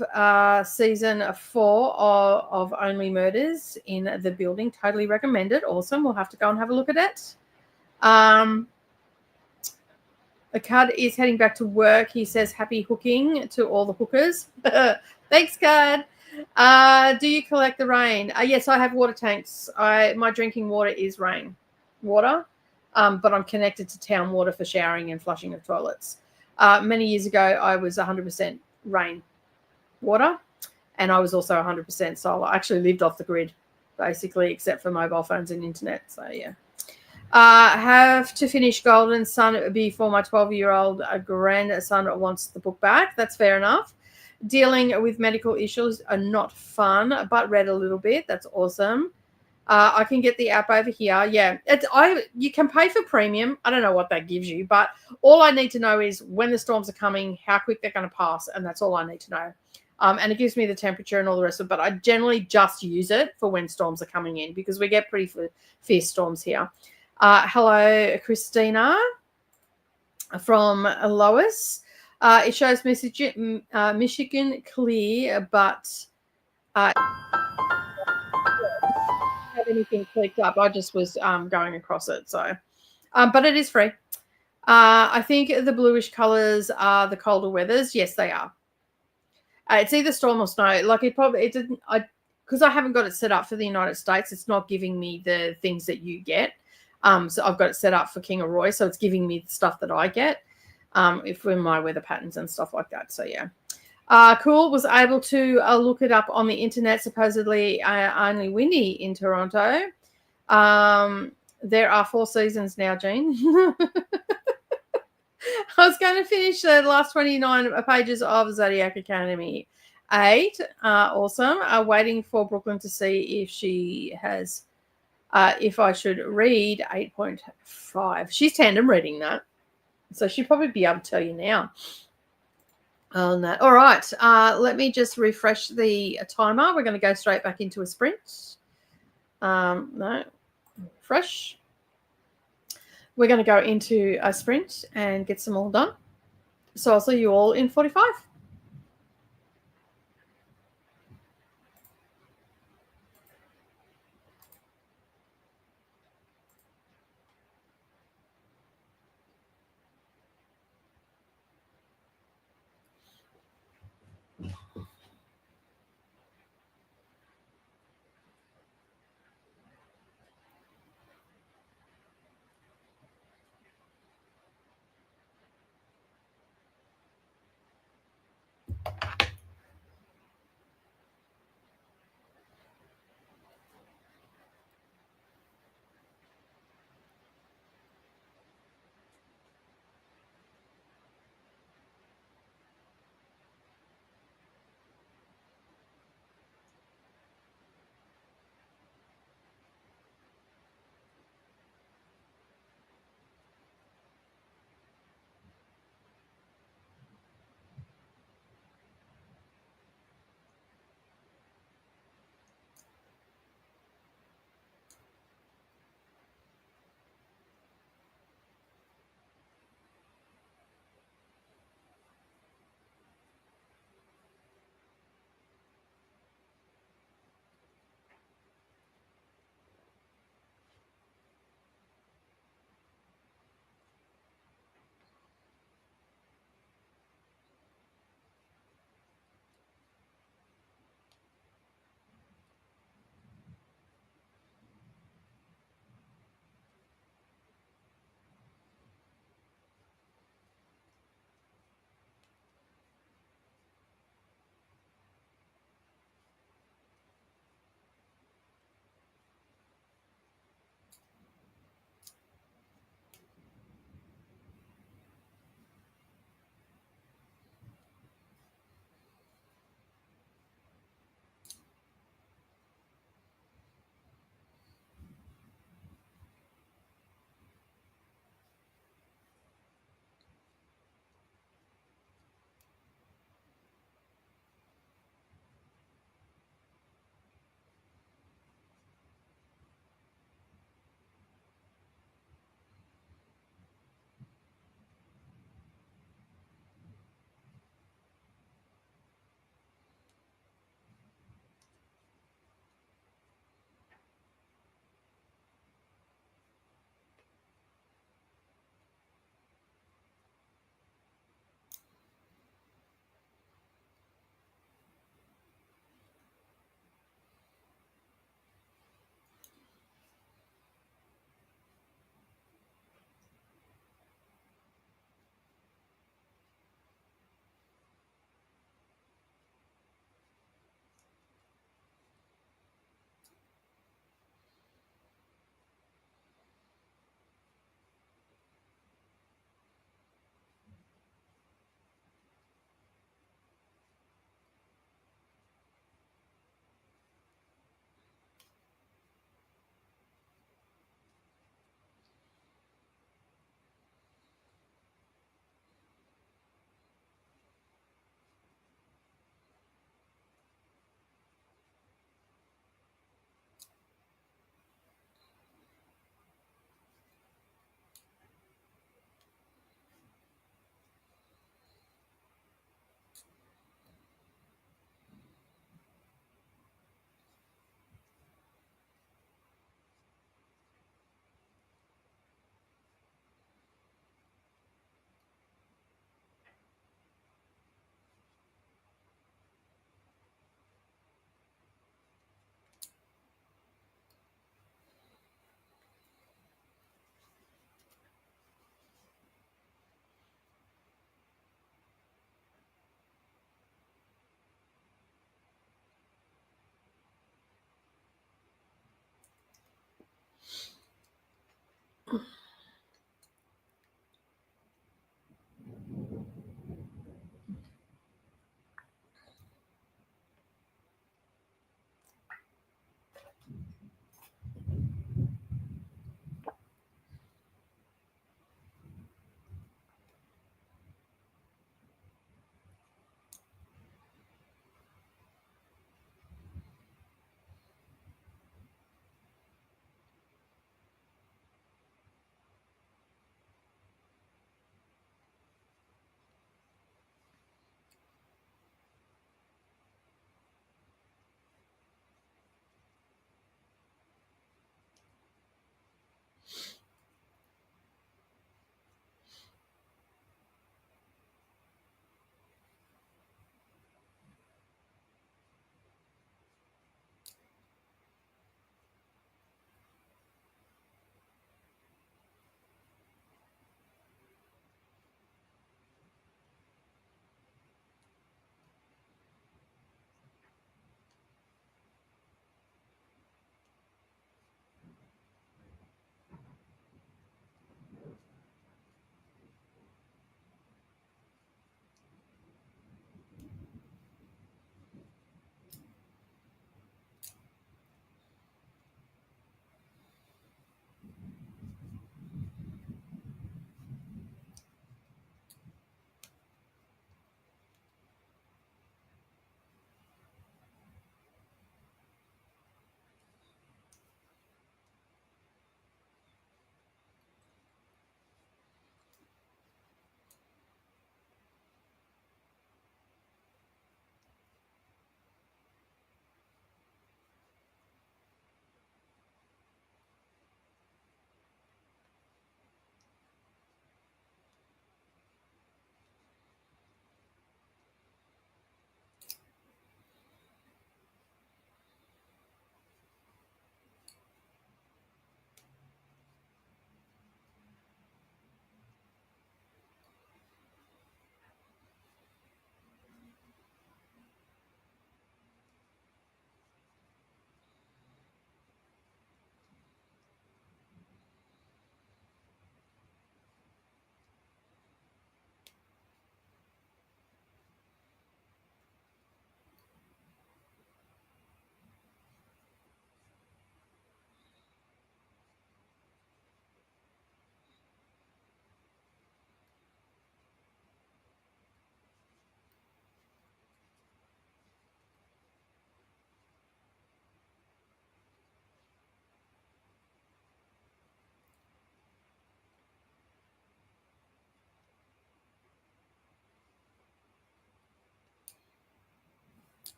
season 4 of Only Murders in the Building. Totally recommend it. Awesome. We'll have to go and have a look at it. The card is heading back to work. He says happy hooking to all the hookers. Thanks, card. Do you collect the rain? Yes, I have water tanks. My drinking water is rain water, but I'm connected to town water for showering and flushing of toilets. Many years ago, I was 100% rain water, and I was also 100% solar. I actually lived off the grid, basically, except for mobile phones and internet. So, yeah. Have to finish Golden Sun before my 12-year-old grandson wants the book back. That's fair enough. Dealing with medical issues are not fun, but read a little bit. That's awesome. I can get the app over here. Yeah, you can pay for premium. I don't know what that gives you, but all I need to know is when the storms are coming, how quick they're going to pass, and that's all I need to know. And it gives me the temperature and all the rest of it, but I generally just use it for when storms are coming in because we get pretty fierce storms here. Hello, Christina from Lois. It shows Michigan clear, but have anything clicked up. I just was going across it. So, but it is free. I think the bluish colors are the colder weathers. Yes, they are. It's either storm or snow. Like it didn't. Because I haven't got it set up for the United States. It's not giving me the things that you get. So I've got it set up for King of Roy, so it's giving me the stuff that I get. If in my weather patterns and stuff like that. So yeah. Cool. Was able to look it up on the internet. Supposedly only windy in Toronto. There are 4 seasons now, Jean. I was going to finish the last 29 pages of Zodiac Academy 8. Awesome. Waiting for Brooklyn to see if she has, if I should read 8.5. She's tandem reading that. So she'd probably be able to tell you now on that. All right. Let me just refresh the timer. We're going to go straight back into a sprint. No, fresh. We're going to go into a sprint and get some all done. So I'll see you all in 45.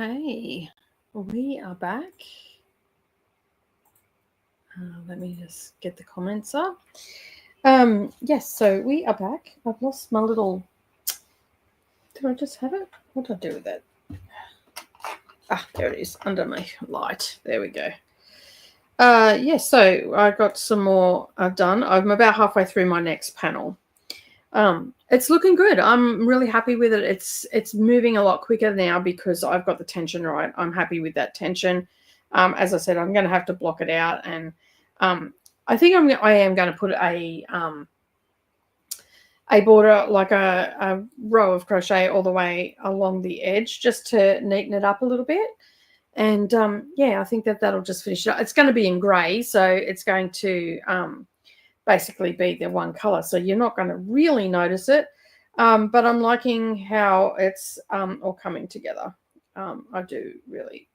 Okay, we are back. Let me just get the comments up. Yes, so we are back. I've lost my little... Did I just have it? What did I do with it? Ah, there it is, under my light. There we go. Yes, so I got some more I've done. I'm about halfway through my next panel. It's looking good. I'm really happy with it. It's moving a lot quicker now because I've got the tension right. I'm happy with that tension. As I said, I'm going to have to block it out, and I think I am going to put a border, like a row of crochet all the way along the edge, just to neaten it up a little bit. And yeah, I think that'll just finish it up. It's going to be in grey, so it's going to basically be the one color, so you're not going to really notice it, but I'm liking how it's all coming together. I do really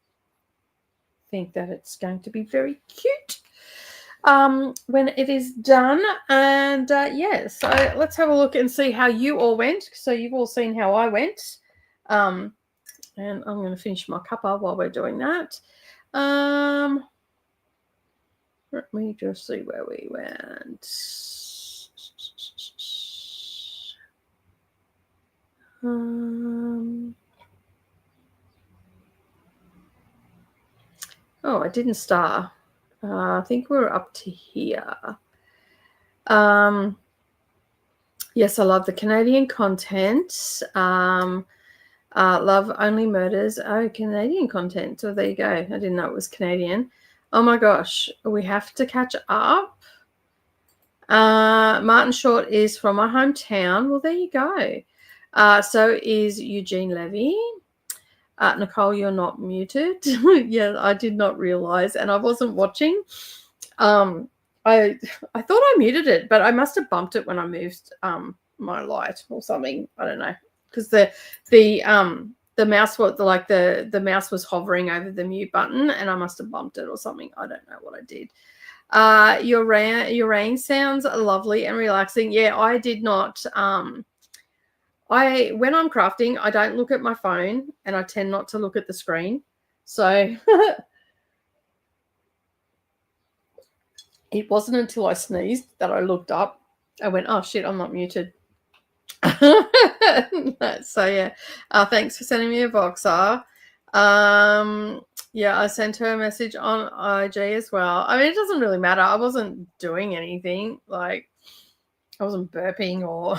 think that it's going to be very cute when it is done. And yeah, so let's have a look and see how you all went. So you've all seen how I went, and I'm going to finish my cuppa while we're doing that. Let me just see where we went. Oh, I didn't star. I think we're up to here. Yes, I love the Canadian content. Love Only Murders. Oh, Canadian content. So there you go. I didn't know it was Canadian. Oh my gosh, we have to catch up. Martin Short is from my hometown. Well, there you go. So is Eugene Levy. Nicole, you're not muted. Yeah, I did not realize, and I wasn't watching. I thought I muted it, but I must have bumped it when I moved my light or something. I don't know, because the mouse was like the mouse was hovering over the mute button, and I must have bumped it or something. I don't know what I did. Your rain sounds lovely and relaxing. Yeah, I did not. When I'm crafting, I don't look at my phone, and I tend not to look at the screen. So it wasn't until I sneezed that I looked up. I went, oh shit, I'm not muted. So yeah, thanks for sending me a boxer. Yeah, I sent her a message on IG as well. I mean, it doesn't really matter. I wasn't doing anything. Like, I wasn't burping or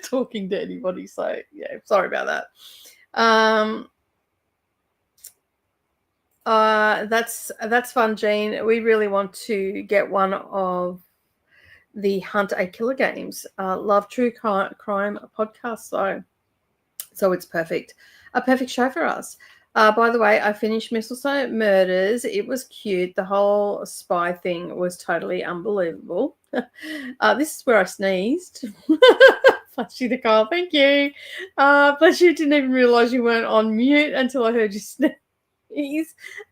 talking to anybody. So yeah, sorry about that. That's fun, Jean. We really want to get one of the Hunt a Killer games. Love true crime podcast, so it's perfect. A perfect show for us. By the way, I finished Mistletoe Murders. It was cute. The whole spy thing was totally unbelievable. This is where I sneezed. Bless you, Nicole. Thank you. Bless you. Didn't even realize you weren't on mute until I heard you sneeze. You're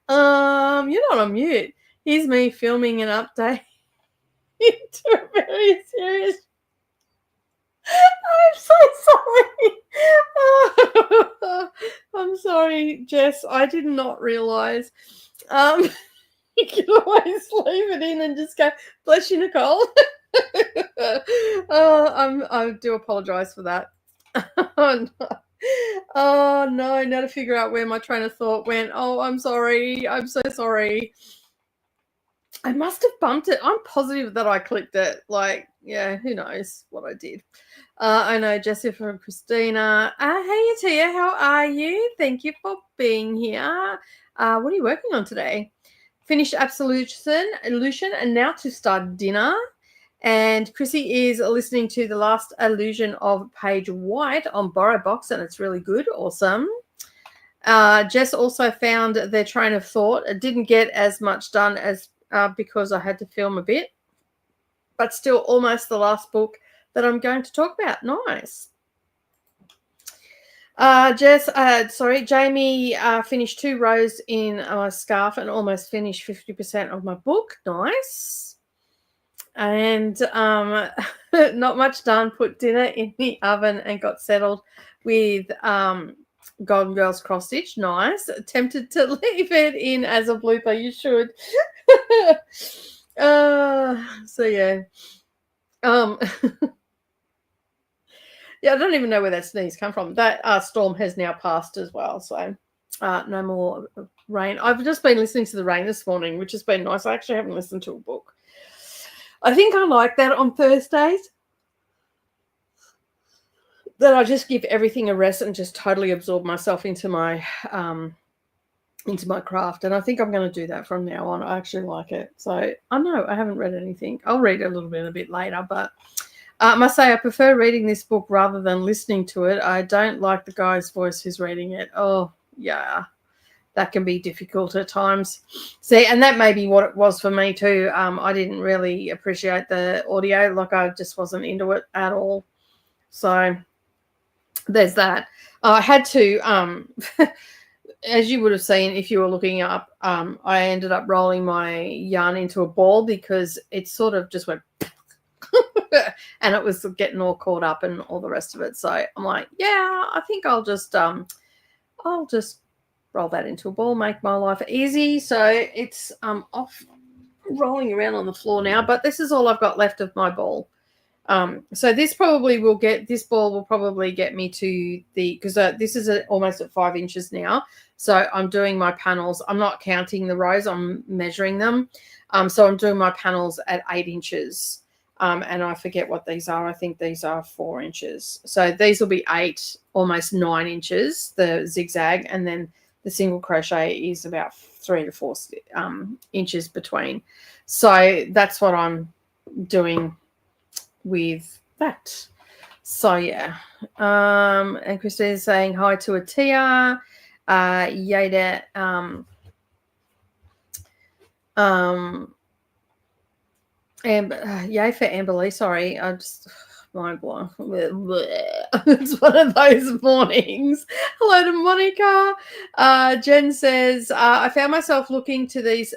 not on mute. Here's me filming an update into a very serious... I'm so sorry. I'm sorry, Jess. I did not realize. You can always leave it in and just go, bless you, Nicole. I do apologize for that. Oh no, now to figure out where my train of thought went. Oh, I'm sorry. I'm so sorry. I must have bumped it. I'm positive that I clicked it. Like, yeah, who knows what I did. I know Jessica and Christina. Hey, Atia, how are you? Thank you for being here. What are you working on today? Finished Absolution, and now to start dinner. And Chrissy is listening to the last illusion of Page White on Borrow Box, and it's really good. Awesome. Jess also found their train of thought. It didn't get as much done as because I had to film a bit, but still almost the last book that I'm going to talk about. Nice. Jamie finished 2 rows in my scarf and almost finished 50% of my book. Nice. And not much done. Put dinner in the oven and got settled with Golden Girls cross stitch, nice. Tempted to leave it in as a blooper. You should. So yeah. Yeah, I don't even know where that sneeze come from. That storm has now passed as well, so no more rain. I've just been listening to the rain this morning, which has been nice. I actually haven't listened to a book. I think I like that on Thursdays. That I just give everything a rest and just totally absorb myself into my craft. And I think I'm going to do that from now on. I actually like it. So I know I haven't read anything. I'll read a little bit a bit later, but I must say I prefer reading this book rather than listening to it. I don't like the guy's voice who's reading it. Oh, yeah. That can be difficult at times. See, and that may be what it was for me too. I didn't really appreciate the audio. Like I just wasn't into it at all. So there's that. I had to, as you would have seen if you were looking up, I ended up rolling my yarn into a ball because it sort of just went and it was getting all caught up and all the rest of it. So I'm like, yeah, I think I'll just roll that into a ball, make my life easy. So it's off rolling around on the floor now, but this is all I've got left of my ball. So this ball will probably get me to because this is almost at 5 inches now. So I'm doing my panels. I'm not counting the rows. I'm measuring them. So I'm doing my panels at 8 inches. And I forget what these are. I think these are 4 inches. So these will be 8, almost 9 inches, the zigzag. And then the single crochet is about 3 to 4 inches between. So that's what I'm doing with that. So yeah. And Christina's saying hi to Atia. Yada. Yay for Amberly. Sorry, I just mind blown. It's one of those mornings. Hello to Monica. Jen says, I found myself looking to these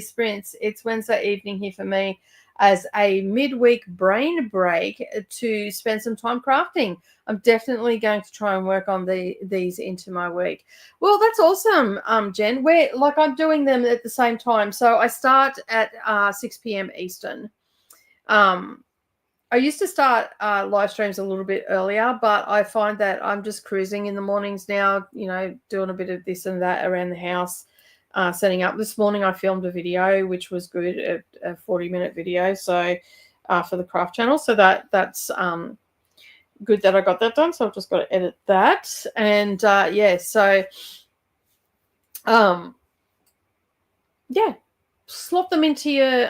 sprints. It's Wednesday evening here for me as a midweek brain break to spend some time crafting. I'm definitely going to try and work on these into my week. Well, that's awesome, Jen. I'm doing them at the same time. So I start at 6 p.m. Eastern. I used to start live streams a little bit earlier, but I find that I'm just cruising in the mornings now, doing a bit of this and that around the house, setting up. This morning I filmed a video, which was good, a 40-minute video, so for the craft channel. So that's good that I got that done. So I've just got to edit that. And slot them into your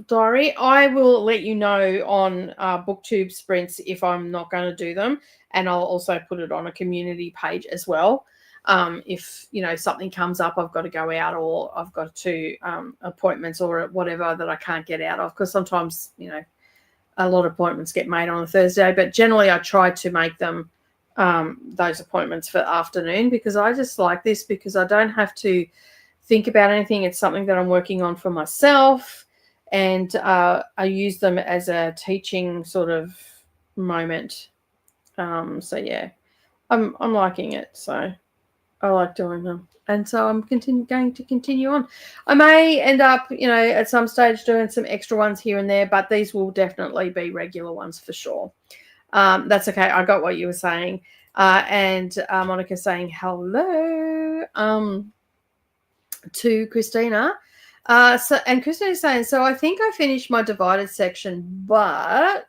diary. I will let you know on booktube sprints if I'm not going to do them, and I'll also put it on a community page as well. If something comes up, I've got to go out, or I've got to appointments or whatever that I can't get out of, because sometimes a lot of appointments get made on a Thursday, but generally I try to make them those appointments for afternoon, because I just like this, because I don't have to think about anything. It's something that I'm working on for myself, and I use them as a teaching sort of moment. So yeah, I'm liking it. So I like doing them, and so I'm going to continue on. I may end up, at some stage doing some extra ones here and there, but these will definitely be regular ones for sure. That's okay. I got what you were saying. And Monica saying hello to Christina. And Christina's saying, so I think I finished my divided section, but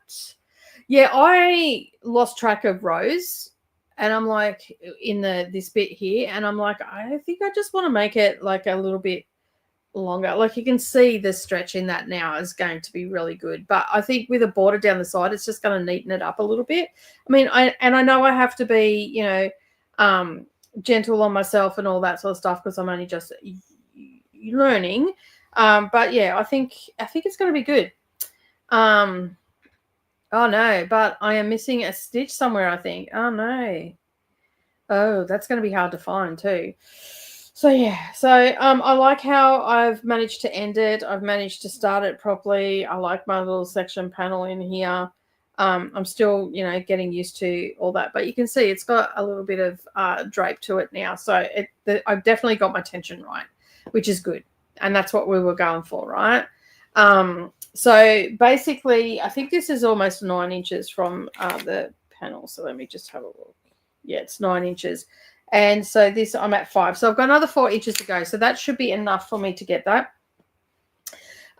yeah, I lost track of rows. And I'm like in this bit here, and I'm like, I think I just want to make it like a little bit longer. Like you can see the stretch in that now is going to be really good. But I think with a border down the side, it's just going to neaten it up a little bit. I mean, I know I have to be, gentle on myself and all that sort of stuff, because I'm only just learning. But yeah, I think it's going to be good. Oh, no, but I am missing a stitch somewhere, I think. Oh, no. Oh, that's going to be hard to find too. So, yeah. So, I like how I've managed to end it. I've managed to start it properly. I like my little section panel in here. I'm still, you know, getting used to all that, but you can see it's got a little bit of drape to it now. So I've definitely got my tension right, which is good. And that's what we were going for, right? So basically, I think this is almost 9 inches from the panel. So let me just have a look. Yeah, it's 9 inches. And so this, I'm at 5. So I've got another 4 inches to go. So that should be enough for me to get that.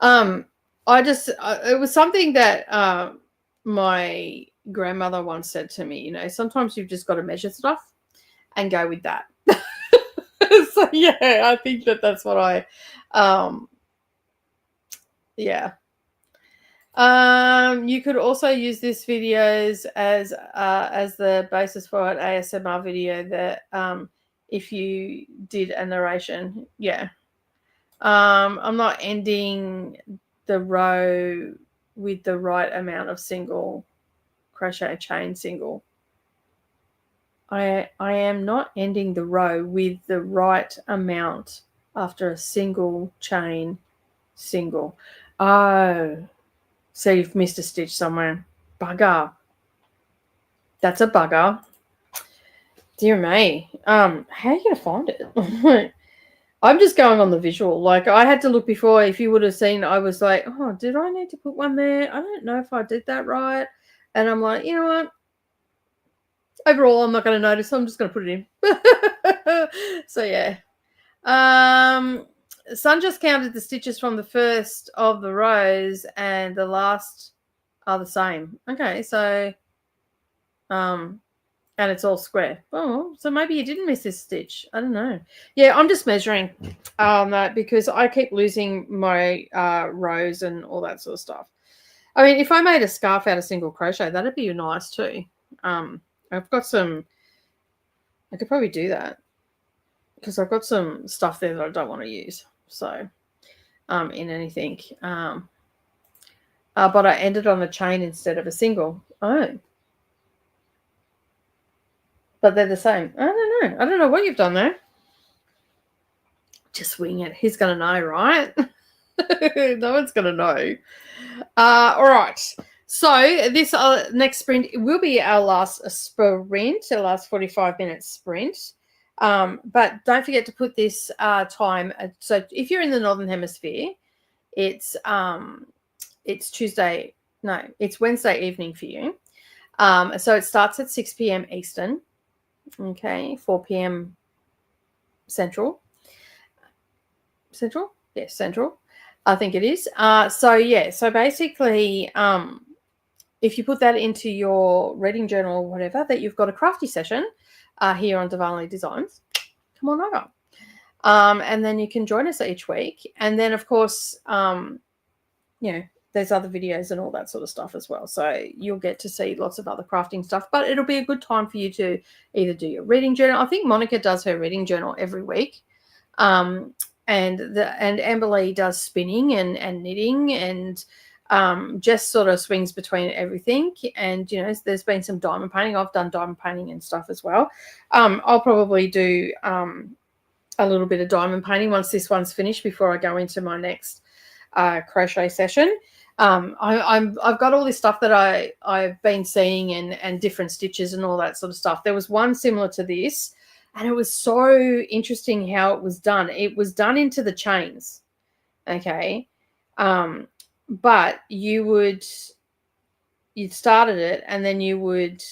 It was something that my grandmother once said to me, you know, sometimes you've just got to measure stuff and go with that. So yeah, I think that's what yeah. You could also use this videos as the basis for an ASMR video that if you did a narration. Yeah. I'm not ending the row with the right amount of single crochet chain single. I am not ending the row with the right amount after a single chain single. Oh, so you've missed a stitch somewhere. Bugger. That's a bugger. Dear me. How are you going to find it? I'm just going on the visual. Like, I had to look before. If you would have seen, I was like, oh, did I need to put one there? I don't know if I did that right. And I'm like, you know what? Overall, I'm not going to notice. So I'm just going to put it in. So, yeah. Sun just counted the stitches from the first of the rows and the last are the same. Okay, so, and it's all square. Oh, so maybe you didn't miss this stitch. I don't know. Yeah, I'm just measuring that because I keep losing my rows and all that sort of stuff. I mean, if I made a scarf out of single crochet, that'd be nice too. I've got some, I could probably do that because I've got some stuff there that I don't want to use. So, in anything. But I ended on a chain instead of a single. Oh. But they're the same. I don't know. I don't know what you've done there. Just wing it. He's going to know, right? No one's going to know. All right. So this next sprint will be our last sprint, our last 45-minute sprint. But don't forget to put this time. So if you're in the Northern Hemisphere, it's Tuesday. No, it's Wednesday evening for you. So it starts at 6 p.m. Eastern. Okay, 4 p.m. Central. Central? Yes, Central. I think it is. So yeah, so basically, if you put that into your reading journal or whatever, that you've got a crafty session here on Darvanalee Designs, come on over. And then you can join us each week. And then, of course, you know, there's other videos and all that sort of stuff as well. So you'll get to see lots of other crafting stuff, but it'll be a good time for you to either do your reading journal. I think Monica does her reading journal every week. And Amberly does spinning and knitting and Jess sort of swings between everything. And, you know, there's been some diamond painting. I've done diamond painting and stuff as well. I'll probably do a little bit of diamond painting once this one's finished before I go into my next crochet session. I've got all this stuff that I've been seeing and different stitches and all that sort of stuff. There was one similar to this, and it was so interesting how it was done. It was done into the chains, okay, but you'd started it and then you would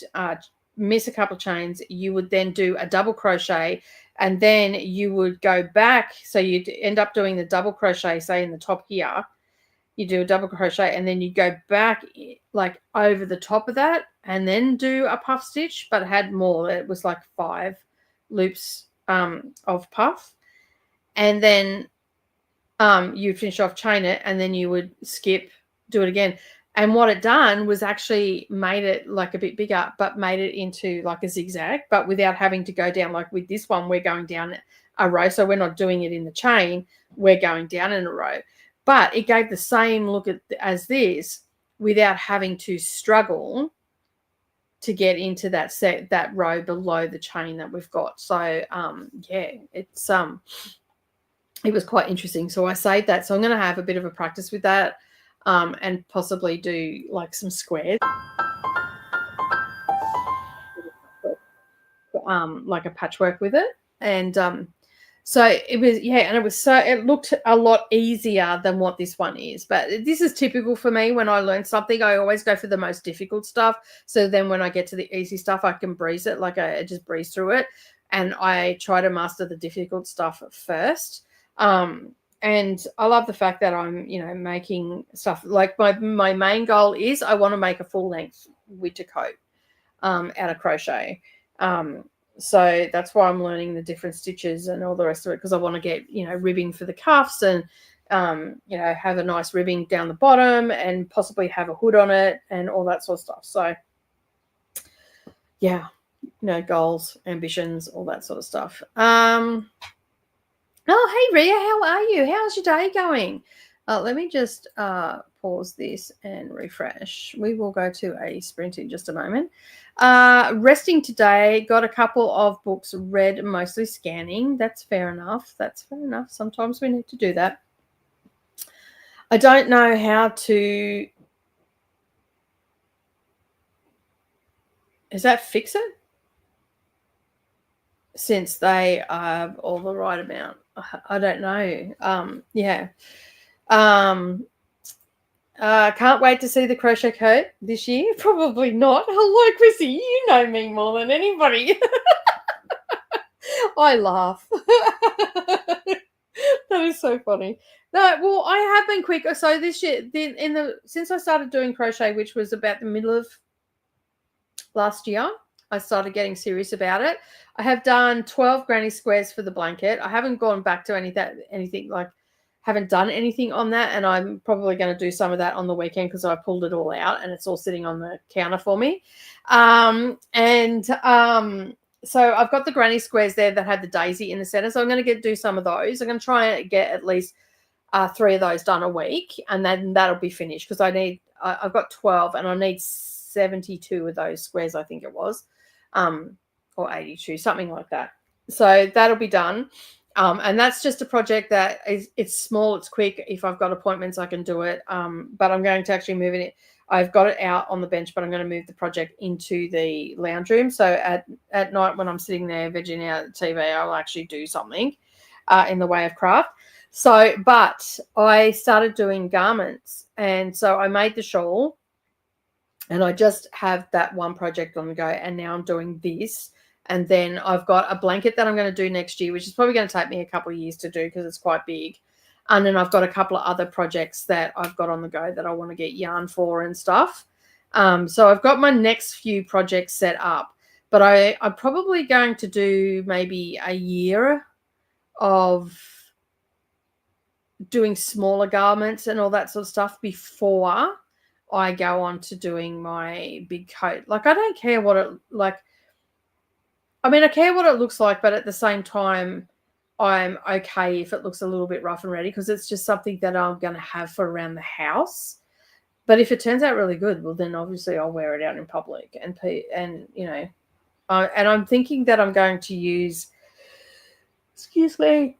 miss a couple of chains. You would then do a double crochet, and then you would go back. So you'd end up doing the double crochet, say in the top here. You do a double crochet and then you go back like over the top of that and then do a puff stitch, but it had more. It was like 5 loops of puff. And then you'd finish off, chain it, and then you would skip, do it again. And what it done was actually made it like a bit bigger, but made it into like a zigzag, but without having to go down. Like with this one, we're going down a row. So we're not doing it in the chain. We're going down in a row. But it gave the same look as this without having to struggle to get into that row below the chain that we've got. So yeah, it was quite interesting. So I saved that. So I'm going to have a bit of a practice with that and possibly do like some squares. like a patchwork with it. And so it was, and it looked a lot easier than what this one is. But this is typical for me. When I learn something, I always go for the most difficult stuff. So then when I get to the easy stuff, I can breeze it. Like I just breeze through it. And I try to master the difficult stuff first. And I love the fact that I'm, making stuff. Like my main goal is I want to make a full length winter coat out of crochet. So that's why I'm learning the different stitches and all the rest of it, because I want to get, ribbing for the cuffs and, have a nice ribbing down the bottom and possibly have a hood on it and all that sort of stuff. So, yeah, goals, ambitions, all that sort of stuff. Oh, hey, Ria, how are you? How's your day going? Let me just pause this and refresh. We will go to a sprint in just a moment. Resting today, got a couple of books read, mostly scanning. That's fair enough. Sometimes we need to do that. I don't know how to... Is that fix it? Since they are all the right amount. I don't know. Can't wait to see the crochet coat this year. Probably not. Hello, Chrissy. You know me more than anybody. I laugh. That is so funny. No, well, I have been quick. So this year, since I started doing crochet, which was about the middle of last year, I started getting serious about it. I have done 12 granny squares for the blanket. I haven't gone back to anything like, haven't done anything on that, and I'm probably going to do some of that on the weekend because I pulled it all out and it's all sitting on the counter for me. So I've got the granny squares there that had the daisy in the center, so I'm going to do some of those. I'm going to try and get at least 3 of those done a week, and then that'll be finished because I've got 12 and I need 72 of those squares, I think it was, or 82, something like that. So that'll be done. And that's just a project that it's small, it's quick. If I've got appointments, I can do it. But I'm going to actually move it. I've got it out on the bench, but I'm going to move the project into the lounge room. So at night when I'm sitting there vegging out at the TV, I'll actually do something in the way of craft. So, but I started doing garments. And so I made the shawl and I just have that one project on the go. And now I'm doing this. And then I've got a blanket that I'm going to do next year, which is probably going to take me a couple of years to do because it's quite big. And then I've got a couple of other projects that I've got on the go that I want to get yarn for and stuff. So I've got my next few projects set up. But I'm probably going to do maybe a year of doing smaller garments and all that sort of stuff before I go on to doing my big coat. Like, I don't care what it like. I mean, I care what it looks like, but at the same time, I'm okay if it looks a little bit rough and ready because it's just something that I'm going to have for around the house. But if it turns out really good, well, then obviously I'll wear it out in public. And I'm thinking that I'm going to use, excuse me,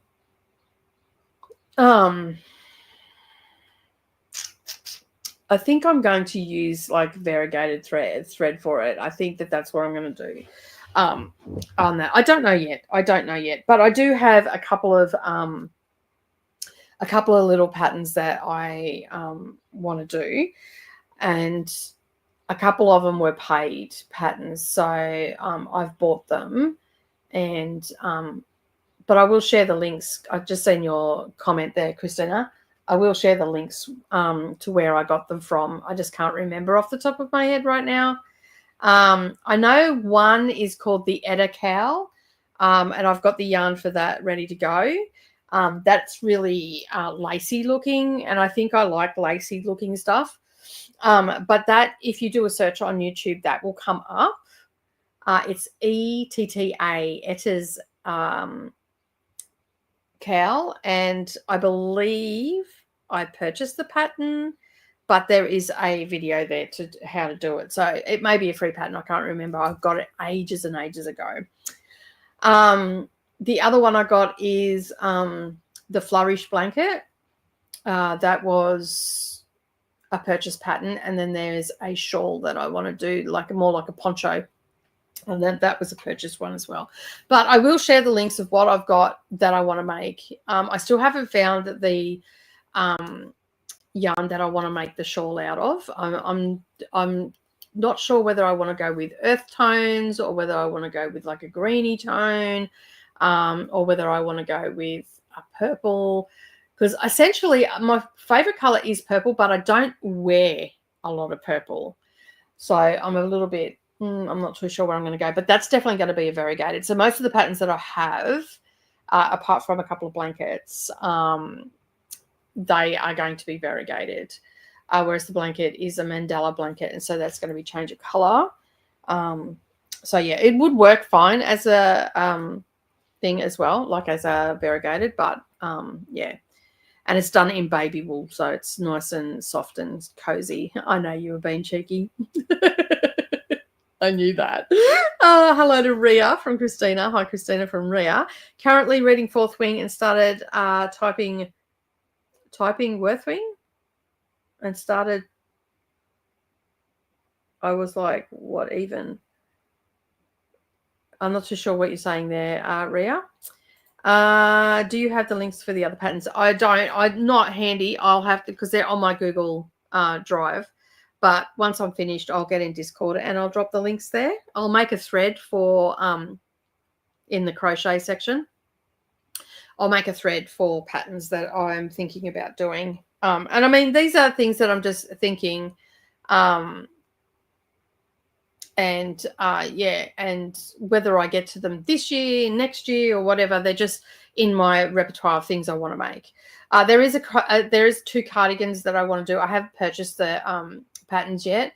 I think I'm going to use like variegated thread for it. I think that's what I'm going to do. On that, I don't know yet, but I do have a couple of little patterns that I want to do, and a couple of them were paid patterns, so I've bought them, and but I will share the links. I've just seen your comment there, Christina. I will share the links to where I got them from. I just can't remember off the top of my head right now. I know one is called the Edda Cow, and I've got the yarn for that ready to go. That's really lacy looking, and I think I like lacy looking stuff. But that, if you do a search on YouTube, that will come up. It's ETTA, Etta's cow, and I believe I purchased the pattern. But there is a video there to how to do it. So it may be a free pattern. I can't remember. I've got it ages and ages ago. The other one I got is the Flourish blanket. That was a purchase pattern. And then there's a shawl that I want to do, more like a poncho. And that was a purchased one as well. But I will share the links of what I've got that I want to make. I still haven't found the yarn that I want to make the shawl out of. I'm not sure whether I want to go with earth tones or whether I want to go with like a greeny tone, or whether I want to go with a purple, because essentially my favorite color is purple, but I don't wear a lot of purple. So I'm a little bit, I'm not too sure where I'm going to go, but that's definitely going to be a variegated. So most of the patterns that I have, apart from a couple of blankets, they are going to be variegated, whereas the blanket is a mandala blanket, and so that's going to be change of color. So yeah, it would work fine as a thing as well, like as a variegated, but yeah. And it's done in baby wool, so it's nice and soft and cozy. I know you were being cheeky. I knew that. Hello to Ria from Christina. Hi, Christina from Ria. Currently reading Fourth Wing and started typing Worthwing and started. I was like, what even? I'm not too sure what you're saying there, Ria. Do you have the links for the other patterns? I don't. I'm not handy. I'll have to, because they're on my Google Drive. But once I'm finished, I'll get in Discord and I'll drop the links there. I'll make a thread for in the crochet section. I'll make a thread for patterns that I'm thinking about doing. And I mean, these are things that I'm just thinking. And yeah, and whether I get to them this year, next year, or whatever, they're just in my repertoire of things I want to make. There is 2 cardigans that I want to do. I haven't purchased the patterns yet.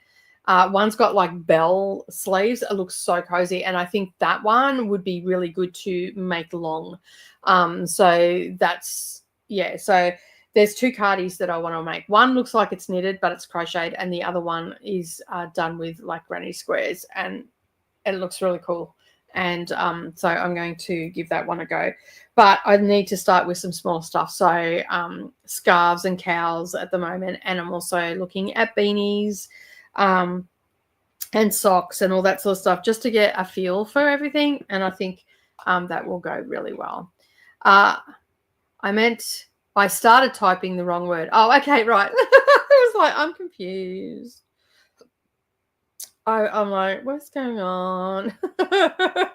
One's got like bell sleeves. It looks so cozy, and I think that one would be really good to make long. So that's, yeah. So there's 2 cardies that I want to make. One looks like it's knitted, but it's crocheted, and the other one is done with like granny squares, and it looks really cool. And so I'm going to give that one a go. But I need to start with some small stuff. So scarves and cowls at the moment, and I'm also looking at beanies and socks and all that sort of stuff, just to get a feel for everything. And I think that will go really well. I started typing the wrong word. Oh, okay, right. I was like, I'm confused. I'm like, what's going on? I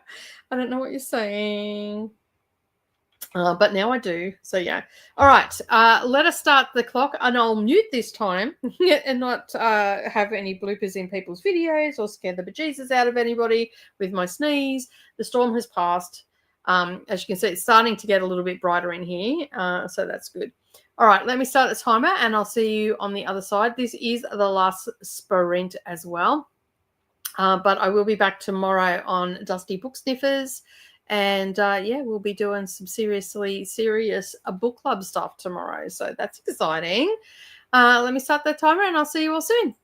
don't know what you're saying. But now I do. So, yeah. All right. Let us start the clock, and I'll mute this time and not have any bloopers in people's videos or scare the bejesus out of anybody with my sneeze. The storm has passed. As you can see, it's starting to get a little bit brighter in here. So that's good. All right. Let me start the timer, and I'll see you on the other side. This is the last sprint as well. But I will be back tomorrow on Dusty Book Sniffers. And yeah, we'll be doing some serious book club stuff tomorrow. So that's exciting. Let me start that timer, and I'll see you all soon.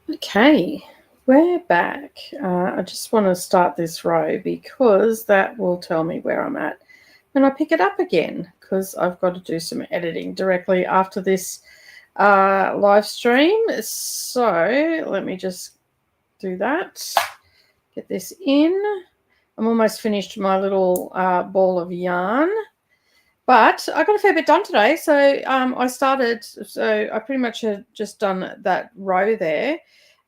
Okay, we're back. I just want to start this row because that will tell me where I'm at when I pick it up again, because I've got to do some editing directly after this live stream. So let me just do that. Get this in. I'm almost finished my little ball of yarn. But I got a fair bit done today. So I pretty much had just done that row there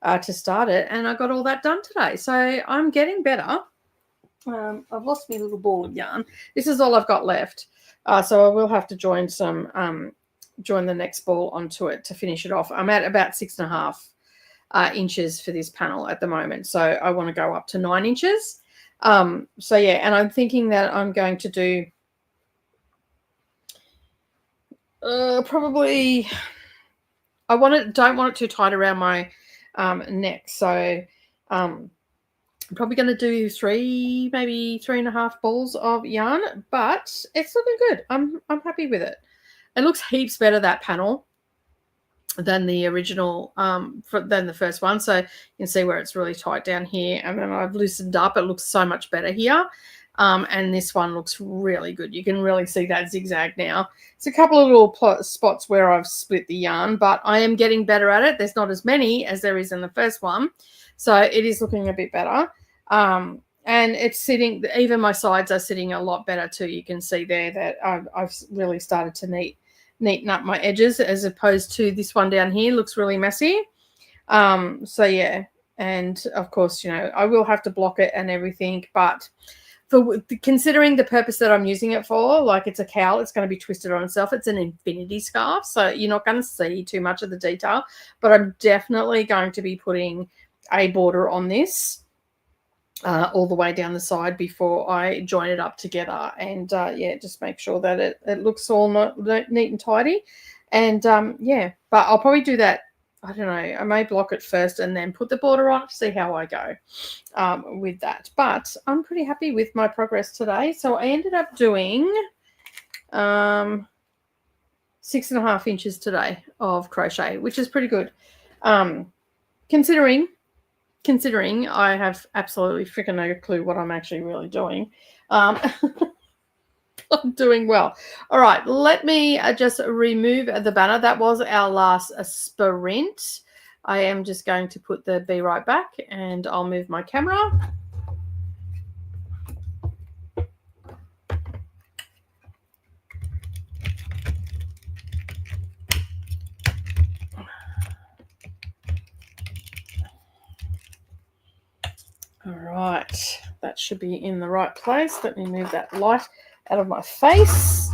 to start it. And I got all that done today. So I'm getting better. I've lost my little ball of yarn. This is all I've got left. So I will have to join the next ball onto it to finish it off. I'm at about 6.5 inches for this panel at the moment. So I want to go up to 9 inches. So yeah, and I'm thinking that I'm going to do probably, don't want it too tight around my neck. So I'm probably going to do maybe 3.5 balls of yarn, but it's looking good. I'm happy with it. It looks heaps better, that panel, than the original, than the first one. So you can see where it's really tight down here, and then I've loosened up. It looks so much better here. And this one looks really good. You can really see that zigzag now. It's a couple of little spots where I've split the yarn, but I am getting better at it. There's not as many as there is in the first one. So it is looking a bit better. And it's sitting, even my sides are sitting a lot better too. You can see there that I've really started to neaten up my edges, as opposed to this one down here. Looks really messy. So yeah, and of course, I will have to block it and everything, but considering the purpose that I'm using it for, like it's a cowl, it's going to be twisted on itself. It's an infinity scarf, so you're not going to see too much of the detail, but I'm definitely going to be putting a border on this all the way down the side before I join it up together, and yeah, just make sure that it looks all neat and tidy. And yeah, but I'll probably do that. I don't know, I may block it first and then put the border on to see how I go with that. But I'm pretty happy with my progress today. So I ended up doing 6.5 inches today of crochet, which is pretty good. Considering I have absolutely freaking no clue what I'm actually really doing. I'm doing well. All right, let me just remove the banner. That was our last sprint. I am just going to put the Be Right Back, and I'll move my camera. All right, that should be in the right place. Let me move that light out of my face.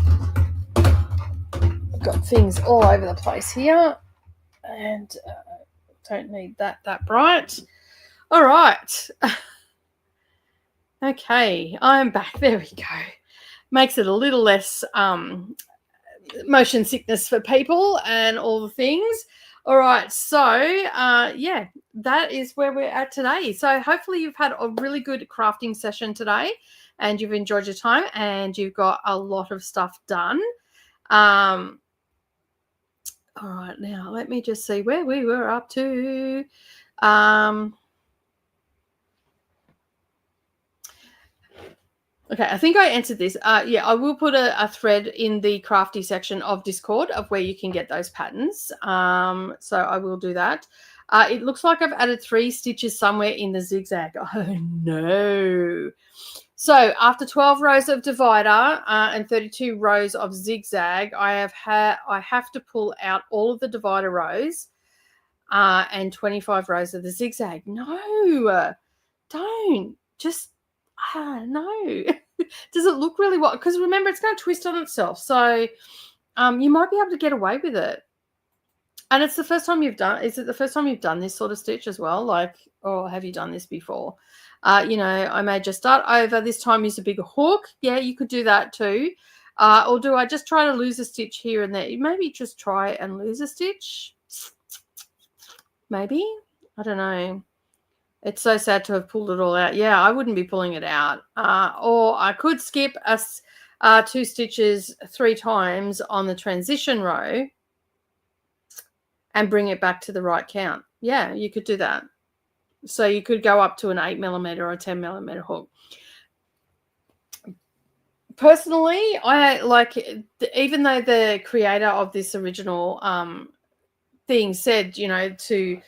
I've got things all over the place here, and don't need that bright. All right. Okay, I'm back. There we go. Makes it a little less motion sickness for people and all the things. All right, so yeah, that is where we're at today. So hopefully you've had a really good crafting session today, and you've enjoyed your time, and you've got a lot of stuff done. All right, now let me just see where we were up to. Okay, I think I answered this. Yeah, I will put a thread in the Crafty section of Discord of where you can get those patterns. So I will do that. It looks like I've added 3 stitches somewhere in the zigzag. Oh, no. So after 12 rows of divider and 32 rows of zigzag, I have to pull out all of the divider rows and 25 rows of the zigzag. No, don't. Just, no. Does it look really well? Because remember, it's going to twist on itself. So you might be able to get away with it. And it's the first time you've done, is it the first time you've done this sort of stitch as well? Like, or have you done this before? I may just start over. This time use a bigger hook. Yeah, you could do that too. Or do I just try to lose a stitch here and there? Maybe just try and lose a stitch. Maybe. I don't know. It's so sad to have pulled it all out. Yeah, I wouldn't be pulling it out. Or I could skip 2 stitches 3 times on the transition row and bring it back to the right count. Yeah, you could do that. So you could go up to an 8mm or a 10mm hook. Personally, I like, even though the creator of this original thing said, to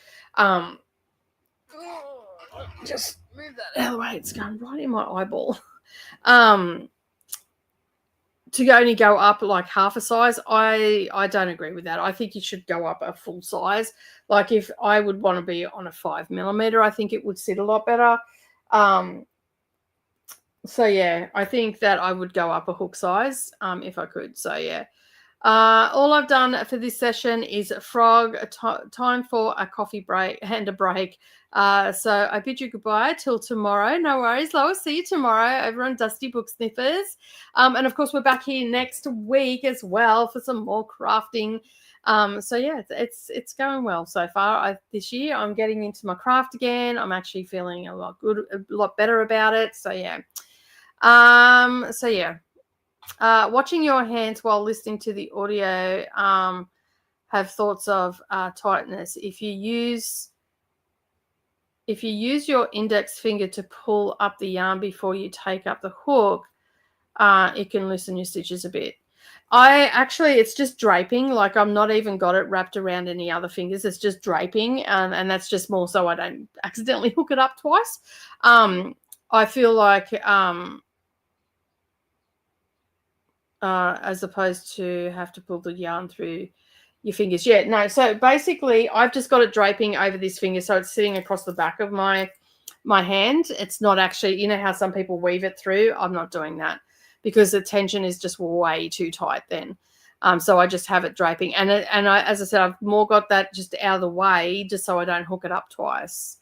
just move that out of the way. It's going right in my eyeball. To only go up like half a size, I don't agree with that. I think you should go up a full size. Like if I would want to be on a 5mm, I think it would sit a lot better. So yeah, I think that I would go up a hook size if I could. So yeah. All I've done for this session is frog, time for a coffee break and a break. So I bid you goodbye till tomorrow. No worries, Lois. See you tomorrow over on Dusty Book Sniffers. And of course, we're back here next week as well for some more crafting. So yeah, it's going well so far. This year, I'm getting into my craft again. I'm actually feeling a lot better about it. So yeah. So yeah. Watching your hands while listening to the audio have thoughts of tightness. If you use your index finger to pull up the yarn before you take up the hook, it can loosen your stitches a bit. It's just draping. Like I'm not even got it wrapped around any other fingers. It's just draping, and that's just more so I don't accidentally hook it up twice. I feel like as opposed to have to pull the yarn through your fingers. Yeah, no. So basically, I've just got it draping over this finger, so it's sitting across the back of my hand. It's not actually, how some people weave it through. I'm not doing that because the tension is just way too tight then. So I just have it draping, and as I said, I've more got that just out of the way, just so I don't hook it up twice.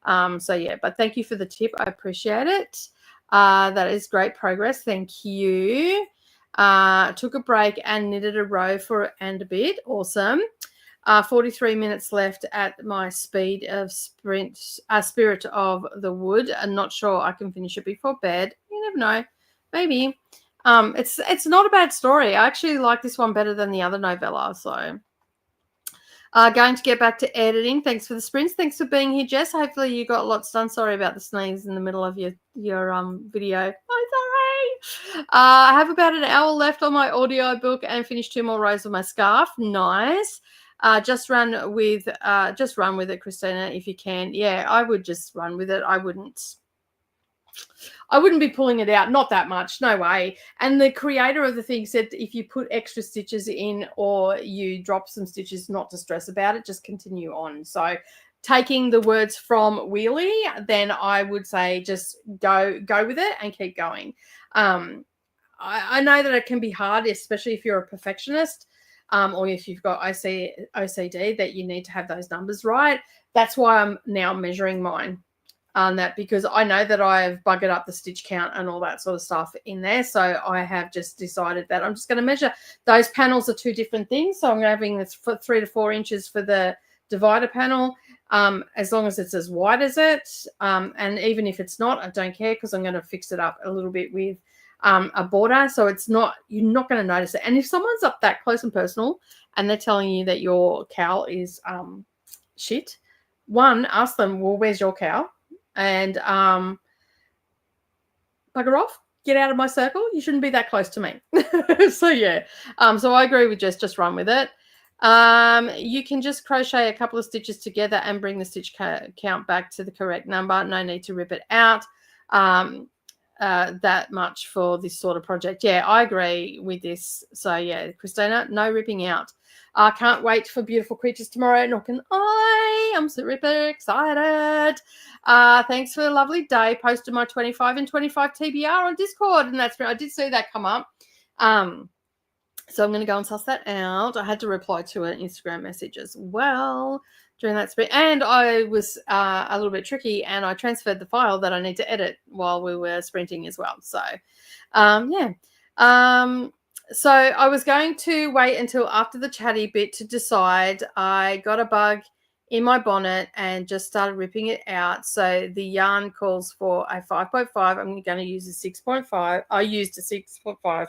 So yeah, but thank you for the tip. I appreciate it. That is great progress. Thank you. Took a break and knitted a row and a bit. Awesome. 43 minutes left at my speed of Spirit of the Wood. I'm not sure I can finish it before bed. You never know. Maybe. It's not a bad story. I actually like this one better than the other novella. So going to get back to editing. Thanks for the sprints. Thanks for being here, Jess. Hopefully you got lots done. Sorry about the sneeze in the middle of your video. Oh, sorry. I have about an hour left on my audio book and finish 2 more rows of my scarf. Nice. Just run with it, Christina, if you can. Yeah, I would just run with it. I wouldn't be pulling it out, not that much, no way. And the creator of the thing said if you put extra stitches in or you drop some stitches, not to stress about it, just continue on. So taking the words from Wheelie, then I would say just go with it and keep going. I know that it can be hard, especially if you're a perfectionist, or if you've got OCD, that you need to have those numbers right. That's why I'm now measuring mine. That because I know that I've buggered up the stitch count and all that sort of stuff in there. So I have just decided that I'm just going to measure. Those panels are 2 different things. So I'm having this for 3 to 4 inches for the divider panel, as long as it's as wide as it. And even if it's not, I don't care because I'm going to fix it up a little bit with a border. So you're not going to notice it. And if someone's up that close and personal and they're telling you that your cowl is shit, one, ask them, well, where's your cowl? And bugger off, get out of my circle. You shouldn't be that close to me. So yeah, so I agree with just run with it. You can just crochet a couple of stitches together and bring the stitch count back to the correct number. No need to rip it out that much for this sort of project. Yeah, I agree with this. So yeah, Christina, no ripping out. I can't wait for Beautiful Creatures tomorrow. Not can I? I'm super excited. Thanks for the lovely day. Posted my 25 and 25 TBR on Discord, and I did see that come up. So I'm going to go and suss that out. I had to reply to an Instagram message as well during that sprint, and I was a little bit tricky, and I transferred the file that I need to edit while we were sprinting as well. So, yeah. So I was going to wait until after the chatty bit to decide. I got a bug in my bonnet and just started ripping it out. So the yarn calls for a 5.5. I'm going to use a 6.5. I used a 6.5.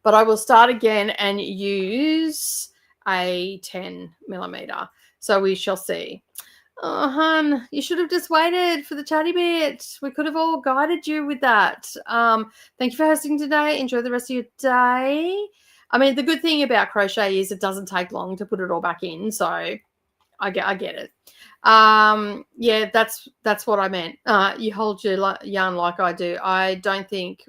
But I will start again and use a 10mm. So we shall see. Oh, hun, you should have just waited for the chatty bit. We could have all guided you with that. Thank you for hosting today. Enjoy the rest of your day. I mean, the good thing about crochet is it doesn't take long to put it all back in. So I get it. Yeah, that's what I meant. You hold your yarn like I do. I don't think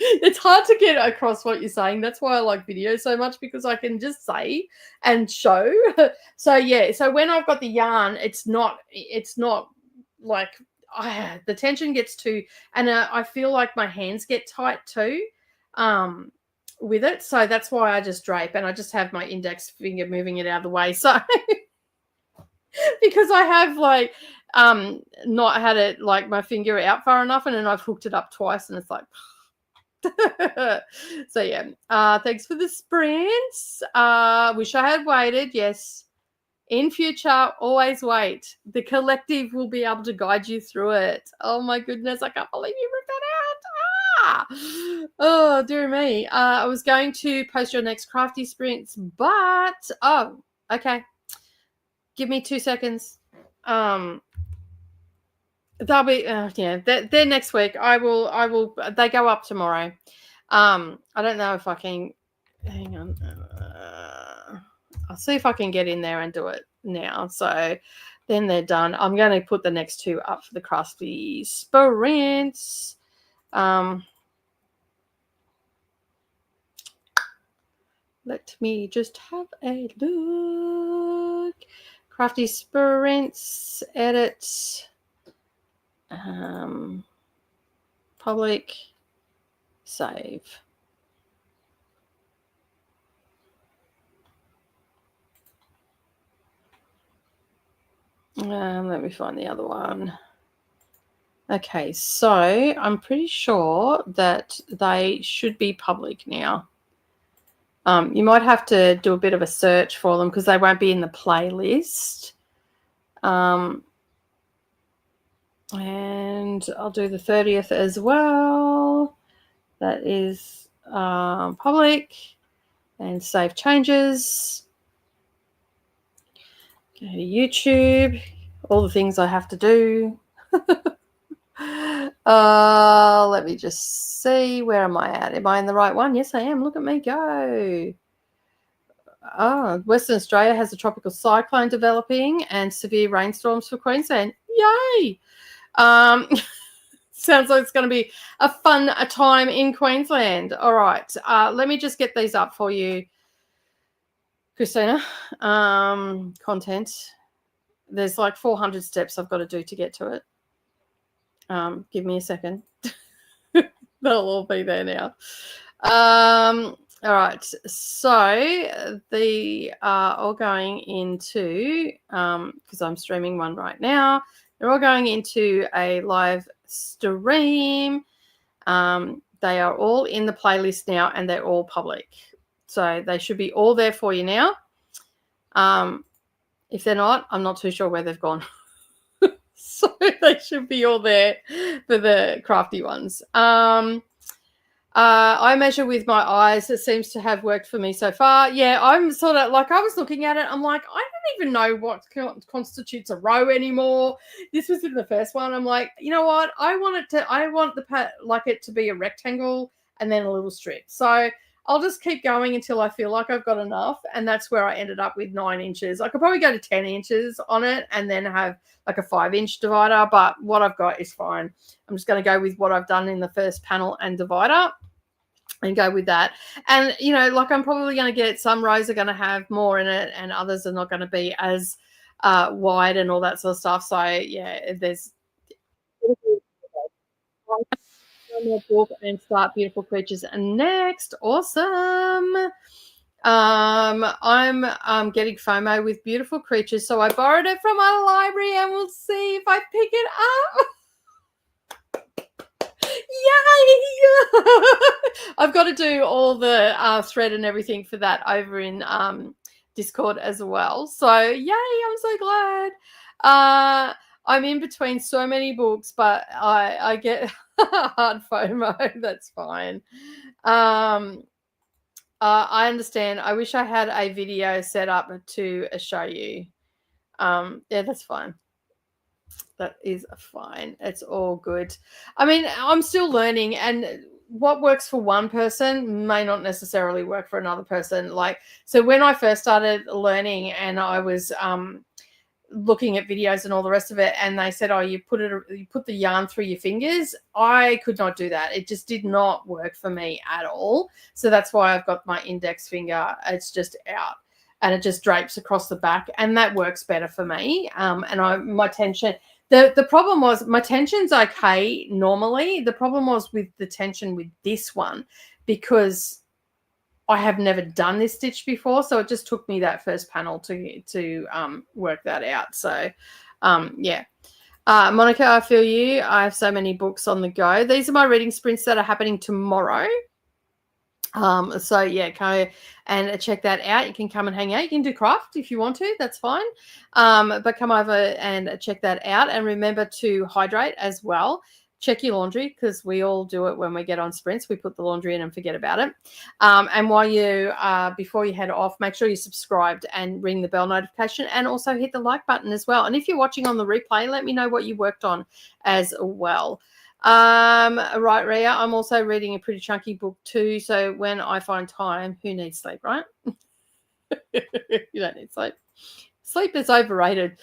it's hard to get across what you're saying. That's why I like video so much, because I can just say and show. So yeah, so when I've got the yarn, it's not like the tension gets too, and I feel like my hands get tight too with it. So that's why I just drape, and I just have my index finger moving it out of the way. So because I have like not had it like my finger out far enough, and then I've hooked it up twice, and it's like so yeah, thanks for the sprints. Wish I had waited. Yes, in future, always wait. The collective will be able to guide you through it. Oh my goodness, I can't believe you ripped that out. Oh dear me. I was going to post your next crafty sprints, but okay, give me 2 seconds. They'll be they're next week. I will they go up tomorrow. I don't know if I can hang on. I'll see if I can get in there and do it now. So then they're done. I'm going to put the next 2 up for the crafty sprints. Let me just have a look. Crafty sprints, edit. Public, save. Let me find the other one. Okay, so I'm pretty sure that they should be public now. You might have to do a bit of a search for them because they won't be in the playlist. And I'll do the 30th as well. That is public, and save changes. Go to YouTube, all the things I have to do. Let me just see, where am I at? Am I in the right one? Yes, I am. Look at me go. Western Australia has a tropical cyclone developing and severe rainstorms for Queensland. Yay! Sounds like it's going to be a fun time in Queensland. All right. Let me just get these up for you, Christina. Content. There's like 400 steps I've got to do to get to it. Give me a second. They'll all be there now. All right. So they are all going into, because I'm streaming one right now, they're all going into a live stream. They are all in the playlist now, and they're all public. So they should be all there for you now. If they're not, I'm not too sure where they've gone. So they should be all there for the crafty ones. I measure with my eyes. It seems to have worked for me so far. Yeah, I'm sort of like, I was looking at it. I'm like, I don't even know what constitutes a row anymore. This was in the first one. I'm like, you know what? I want it to be a rectangle and then a little strip. So I'll just keep going until I feel like I've got enough. And that's where I ended up with 9 inches. I could probably go to 10 inches on it and then have like a 5-inch divider. But what I've got is fine. I'm just going to go with what I've done in the first panel and divider and go with that. And, you know, like I'm probably going to get some rows are going to have more in it and others are not going to be as wide and all that sort of stuff. So, yeah, there's more book and start Beautiful Creatures next. Awesome. I'm getting FOMO with Beautiful Creatures, so I borrowed it from our library and we'll see if I pick it up. Yay! I've got to do all the thread and everything for that over in Discord as well. So yay, I'm so glad. I'm in between so many books, but I get hard FOMO. That's fine. I understand. I wish I had a video set up to show you. Yeah, that's fine. That is fine. It's all good. I mean, I'm still learning, and what works for one person may not necessarily work for another person. Like, so when I first started learning and I was looking at videos and all the rest of it, and they said, oh, you put the yarn through your fingers, I could not do that. It just did not work for me at all. So that's why I've got my index finger, it's just out and it just drapes across the back, and that works better for me. And my tension, the problem was my tension's okay normally. The problem was with the tension with this one, because I have never done this stitch before, so it just took me that first panel to work that out. So, yeah. Monica, I feel you. I have so many books on the go. These are my reading sprints that are happening tomorrow. So yeah, go and check that out. You can come and hang out. You can do craft if you want to. That's fine. But come over and check that out. And remember to hydrate as well. Check your laundry, because we all do it when we get on sprints. We put the laundry in and forget about it. And while you, before you head off, make sure you're subscribed and ring the bell notification, and also hit the like button as well. And if you're watching on the replay, let me know what you worked on as well. Right, Rhea, I'm also reading a pretty chunky book too. So when I find time, who needs sleep, right? You don't need sleep. Sleep is overrated.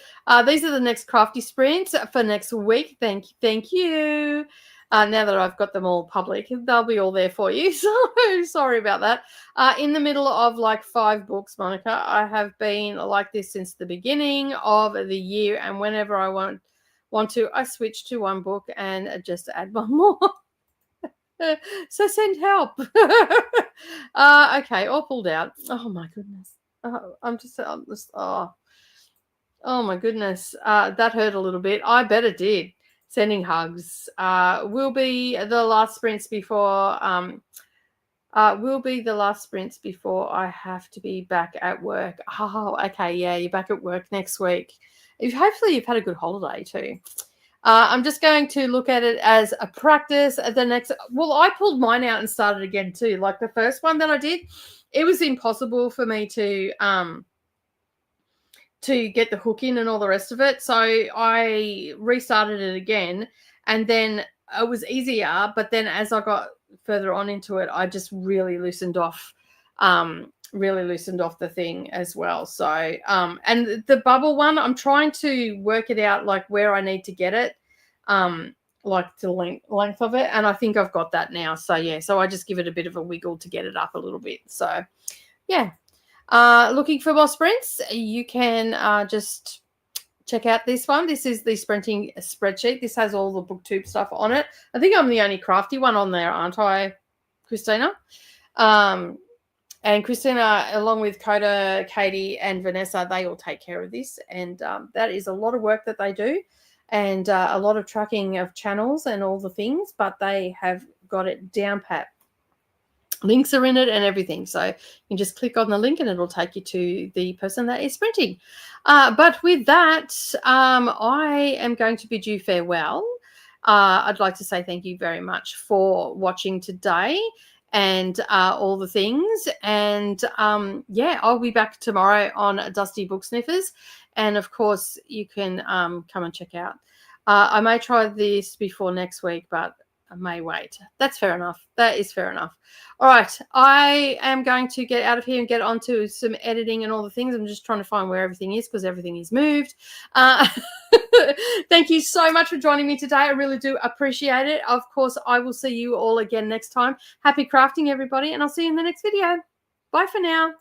These are the next crafty sprints for next week. Thank you. Now that I've got them all public, they'll be all there for you. So sorry about that. In the middle of like 5 books, Monica, I have been like this since the beginning of the year, and whenever I want to, I switch to one book and just add one more. So send help. Okay, all pulled out. Oh my goodness. I'm just oh my goodness. That hurt a little bit. I bet it did. Sending hugs. Will be the last sprints before I have to be back at work. Oh, okay. Yeah, you're back at work next week. Hopefully you've had a good holiday too. I'm just going to look at it as a practice. Well, I pulled mine out and started again too. Like the first one that I did, it was impossible for me to get the hook in and all the rest of it. So I restarted it again, and then it was easier. But then as I got further on into it, I just really loosened off the thing as well. So and the bubble one, I'm trying to work it out, like where I need to get it, like the length of it, and I think I've got that now. So yeah, so I just give it a bit of a wiggle to get it up a little bit. So yeah. Looking for more sprints, you can just check out this one. This is the sprinting spreadsheet. This has all the booktube stuff on it. I think I'm the only crafty one on there, aren't I, Christina? And Christina, along with Coda, Katie, and Vanessa, they all take care of this. And that is a lot of work that they do, and a lot of tracking of channels and all the things, but they have got it down pat. Links are in it and everything. So you can just click on the link and it'll take you to the person that is sprinting. But with that, I am going to bid you farewell. I'd like to say thank you very much for watching today and all the things. And yeah, I'll be back tomorrow on Dusty Book Sniffers. And of course, you can come and check out. I may try this before next week, but I may wait. That's fair enough. That is fair enough. All right. I am going to get out of here and get onto some editing and all the things. I'm just trying to find where everything is, because everything is moved. Thank you so much for joining me today. I really do appreciate it. Of course, I will see you all again next time. Happy crafting, everybody, and I'll see you in the next video. Bye for now.